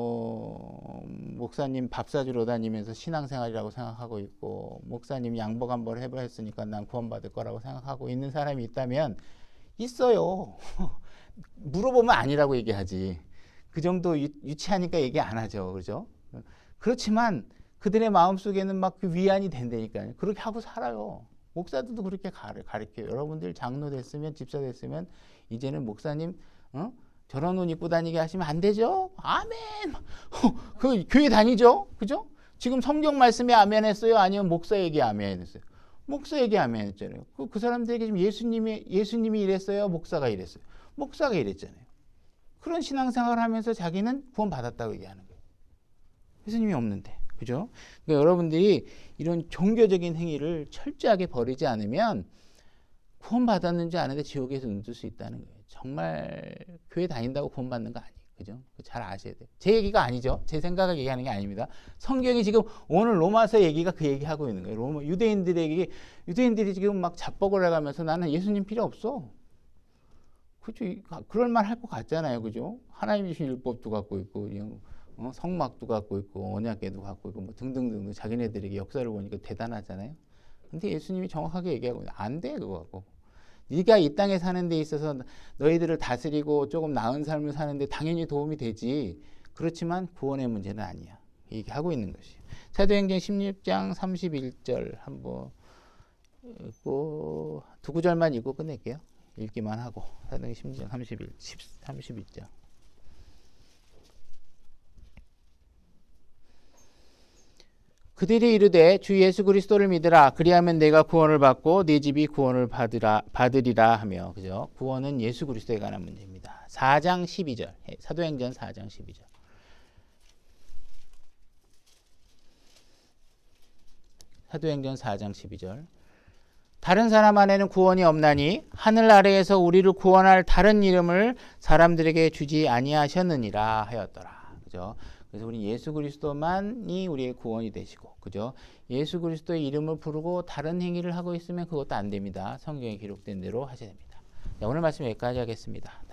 목사님 밥 사주러 다니면서 신앙생활이라고 생각하고 있고 목사님 양복 한 벌 해봐 했으니까 난 구원받을 거라고 생각하고 있는 사람이 있다면 있어요. 물어보면 아니라고 얘기하지. 그 정도 유치하니까 얘기 안 하죠. 그죠? 그렇지만 그들의 마음속에는 막 그 위안이 된다니까요. 그렇게 하고 살아요. 목사들도 그렇게 가르쳐요. 여러분들 장로 됐으면 집사 됐으면 이제는 목사님 저런 옷 입고 다니게 하시면 안 되죠? 아멘. 그 교회 다니죠? 그죠? 지금 성경 말씀에 아멘 했어요? 아니면 목사에게 아멘 했어요? 목사에게 아멘 했잖아요. 그 사람들에게 지금 예수님이 이랬어요? 목사가 이랬어요? 목사가 이랬잖아요. 그런 신앙생활을 하면서 자기는 구원 받았다고 얘기하는 거예요. 예수님이 없는데. 그죠? 그러니까 여러분들이 이런 종교적인 행위를 철저하게 버리지 않으면 구원 받았는지 아는데 지옥에서 눈뜰 수 있다는 거예요. 정말 교회 다닌다고 구원 받는 거 아니에요. 그죠? 잘 아셔야 돼요. 제 얘기가 아니죠. 제 생각을 얘기하는 게 아닙니다. 성경이 지금 오늘 로마서 얘기가 그 얘기하고 있는 거예요. 유대인들이 지금 막 자뻑을 해가면서 나는 예수님 필요 없어. 그죠? 그럴 말 할 것 같잖아요. 그죠? 하나님이 주신 율법도 갖고 있고 성막도 갖고 있고 언약궤도 갖고 있고 뭐 등등등 자기네들에게 역사를 보니까 대단하잖아요. 근데 예수님이 정확하게 얘기하고 안 돼 그거 갖고. 네가 이 땅에 사는 데 있어서 너희들을 다스리고 조금 나은 삶을 사는데 당연히 도움이 되지. 그렇지만 구원의 문제는 아니야. 얘기하고 있는 것이에요. 사도행전 16장 31절 한번 읽고 두 구절만 읽고 끝낼게요. 읽기만 하고 사도행전 16장 31절. 그들이 이르되 주 예수 그리스도를 믿으라. 그리하면 내가 구원을 받고 네 집이 구원을 받으리라 하며. 그죠? 구원은 예수 그리스도에 관한 문제입니다. 4장 12절. 사도행전 4장 12절. 사도행전 4장 12절. 다른 사람 안에는 구원이 없나니 하늘 아래에서 우리를 구원할 다른 이름을 사람들에게 주지 아니하셨느니라 하였더라. 그죠? 그래서 우리 예수 그리스도만이 우리의 구원이 되시고, 그죠? 예수 그리스도의 이름을 부르고 다른 행위를 하고 있으면 그것도 안 됩니다. 성경에 기록된 대로 하셔야 됩니다. 자, 오늘 말씀 여기까지 하겠습니다.